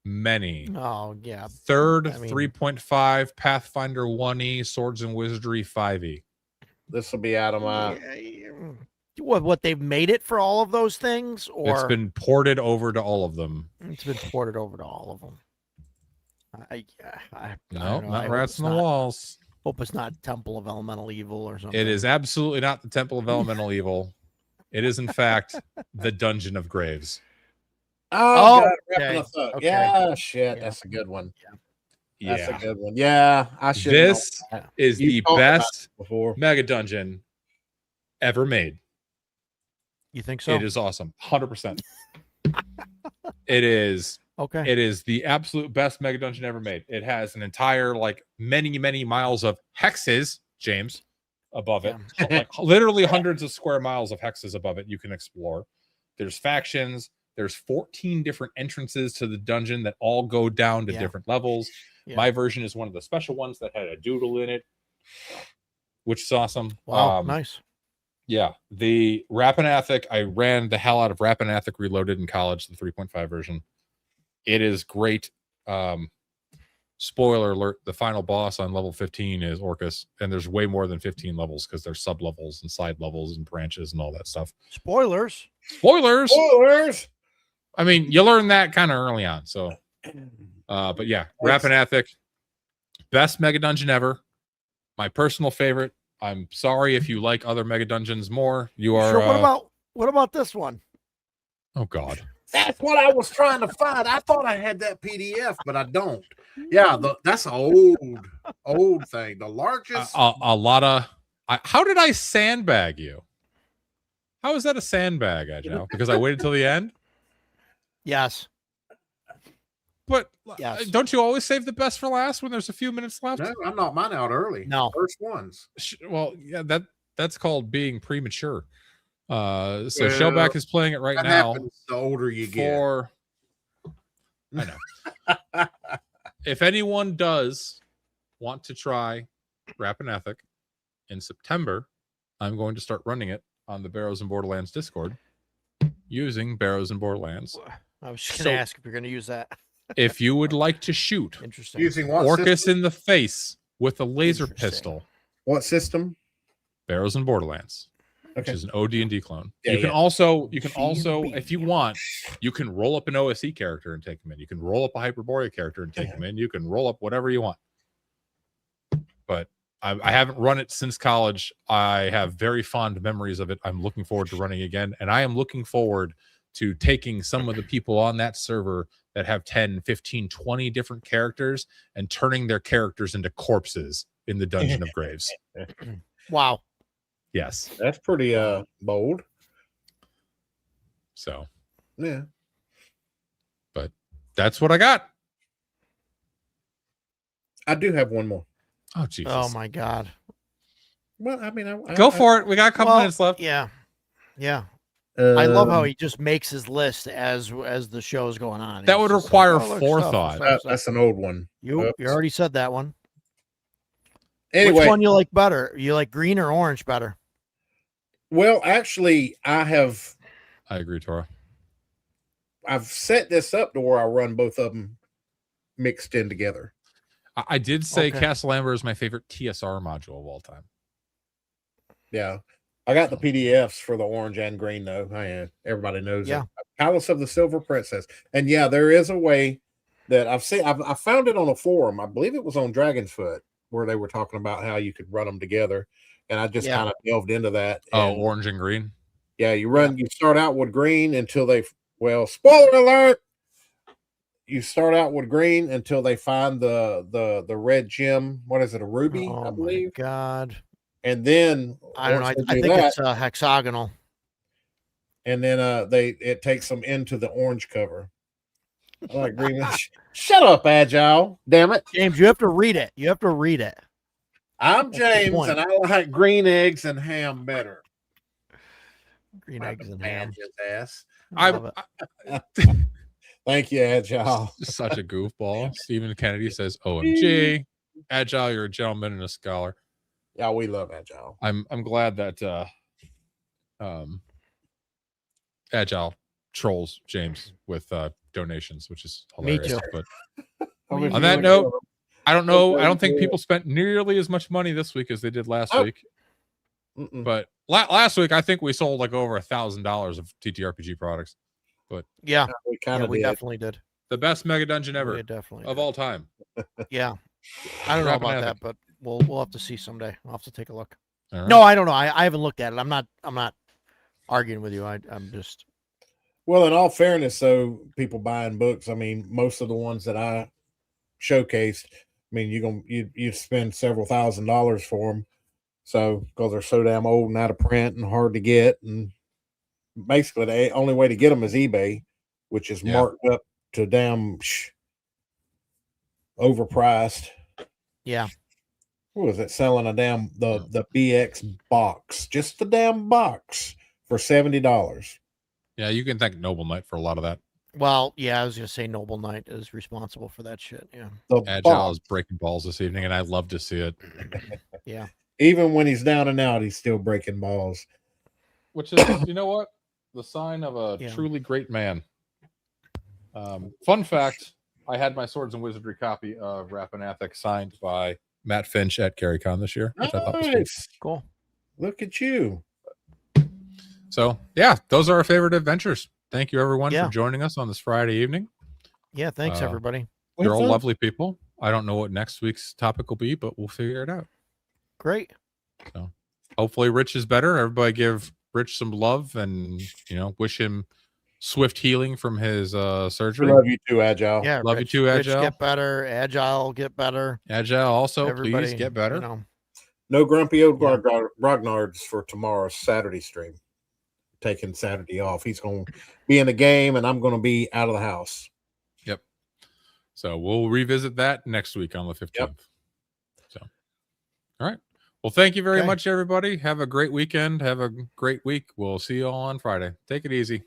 many. Oh yeah. Third, I mean- 3.5, Pathfinder 1E, Swords and Wizardry 5E. This will be out of my. What they've made it for all of those things, or It's been ported over to all of them. it's been ported over to all of them. I No, don't know. I not hope rats it's in the not- walls. Hope it's not Temple of Elemental Evil or something. It is absolutely not the Temple of Elemental Evil. It is, in fact, the Dungeon of Graves. Oh, God, okay. wrapping us up. Okay. Yeah, shit. Yeah. That's a good one. Yeah. That's a good one. Yeah, I should. This is You've the talked about best before. mega dungeon ever made. You think so? It is awesome. 100%. It is. Okay. It is the absolute best mega dungeon ever made. It has an entire, like, many miles of hexes, James, above it. Like, literally hundreds of square miles of hexes above it you can explore. There's factions. There's 14 different entrances to the dungeon that all go down to different levels. Yeah. My version is one of the special ones that had a doodle in it, which is awesome. Wow, nice. Yeah, the Rapanathik, I ran the hell out of Rapanathik Reloaded in college, the 3.5 version. It is great. Spoiler alert, the final boss on level 15 is Orcus, and there's way more than 15 levels because there's sub levels and side levels and branches and all that stuff. Spoilers. Spoilers. I mean, you learn that kind of early on. So, but yeah, Rapanathik, best mega dungeon ever. My personal favorite. I'm sorry if you like other mega dungeons more. You are. Sure, what about this one? Oh God. That's what I was trying to find. I thought I had that PDF, but I don't. Yeah, that's an old thing. The largest. A lot of. How did I sandbag you? How is that a sandbag, Agile? Because I waited till the end. Yes. But Yes. Don't you always save the best for last when there's a few minutes left? No, I knocked mine out early. No. First ones. Well, yeah, that's called being premature. So Shellback is playing it right That now. happens the older you get. I know. If anyone does want to try Rapanathik in September, I'm going to start running it on the Barrows and Borderlands Discord using Barrows and Borderlands. I was just going to ask if you're going to use that. If you would like to shoot Interesting. Using what Orcus system? in the face with a laser pistol, What system? Barrows and Borderlands, which Okay. is an OD&D clone. Yeah, you can yeah. also, if you want, you can roll up an OSE character and take them in. You can roll up a Hyperborea character and take them in. You can roll up whatever you want. But I haven't run it since college. I have very fond memories of it. I'm looking forward to running again, and I am looking forward to taking some of the people on that server that have 10, 15, 20 different characters and turning their characters into corpses in the Dungeon of Graves. Wow. Yes. That's pretty bold. So, Yeah. but that's what I got. I do have one more. Oh, Jesus. Oh my God. Well, I mean, Go for it. We got a couple minutes left. Yeah. Yeah. I love how Um, he just makes his list as the show's going on. That He's would just require like, oh, look, forethought. stuff. that's an old one. You already said that one. Anyway, Which one you like better? You like green or orange better? well, actually, I agree, Tora. I've set this up to where I run both of them mixed in together. I did say Okay. Castle Amber is my favorite TSR module of all time. Yeah. I got the PDFs for the orange and green, though. Everybody knows Yeah. it. Palace of the Silver Princess. And yeah, there is a way that I found it on a forum. I believe it was on Dragonfoot, where they were talking about how you could run them together. And I just Yeah. kind of delved into that. Oh, And orange and green. yeah, you start out with green until spoiler alert. You start out with green until they find the red gem. What is it? A ruby, Oh I my believe. God. And then I don't know. once I they do think that, it's hexagonal. and then it takes them into the orange cover. I like green. Shut up, Agile. Damn it. James, you have to read it. You have to read it. I'm the James, point. and I like green eggs and ham better. Green I'd eggs and ban ham. his ass. I love it. Thank you, Agile. Such a goofball. Stephen Kennedy says, OMG. Agile, you're a gentleman and a scholar. Yeah, we love Agile. I'm glad that Agile trolls James with donations, which is Me hilarious. too. But Me on that note, I don't know. I don't think people spent nearly as much money this week as they did last week. But last week, I think we sold like over $1,000 of TTRPG products. But yeah, we definitely did. The best mega dungeon ever of all time. Yeah, I don't know about Rapid that, but we'll have to see someday. I'll have to take a look. Right. No, I don't know. I haven't looked at it. I'm not arguing with you. I'm just. Well, in all fairness, though, people buying books. I mean, most of the ones that I showcased, I mean, you spend several $1,000s for them. So because they're so damn old and out of print and hard to get, and basically the only way to get them is eBay, which is marked up to damn overpriced. Yeah. What was it selling a damn the BX box, just the damn box for $70? Yeah, you can thank Noble Knight for a lot of that. Well, yeah, I was gonna say Noble Knight is responsible for that shit. Yeah, Agile is breaking balls this evening, and I'd love to see it. Yeah, even when he's down and out, he's still breaking balls. Which is, you know what, the sign of a truly great man. Fun fact: I had my Swords and Wizardry copy of Rapanathek signed by Matt Finch at CarryCon this year, which I thought was cool. Look at you. So, yeah, those are our favorite adventures. Thank you, everyone, Yeah. for joining us on this Friday evening. Yeah, thanks, everybody. You're all lovely people. I don't know what next week's topic will be, but we'll figure it out. Great. So, hopefully Rich is better. Everybody give Rich some love and, wish him swift healing from his surgery. Love you too, Agile. Yeah, love Rich, you too, Agile. Rich, get better. Agile, get better. Agile, also, Everybody, please get better. No grumpy old Grognards for tomorrow's Saturday stream. Taking Saturday off. He's going to be in the game, and I'm going to be out of the house. Yep. So we'll revisit that next week on the 15th. Yep. So, all right. Well, thank you very much, everybody. Have a great weekend. Have a great week. We'll see you all on Friday. Take it easy.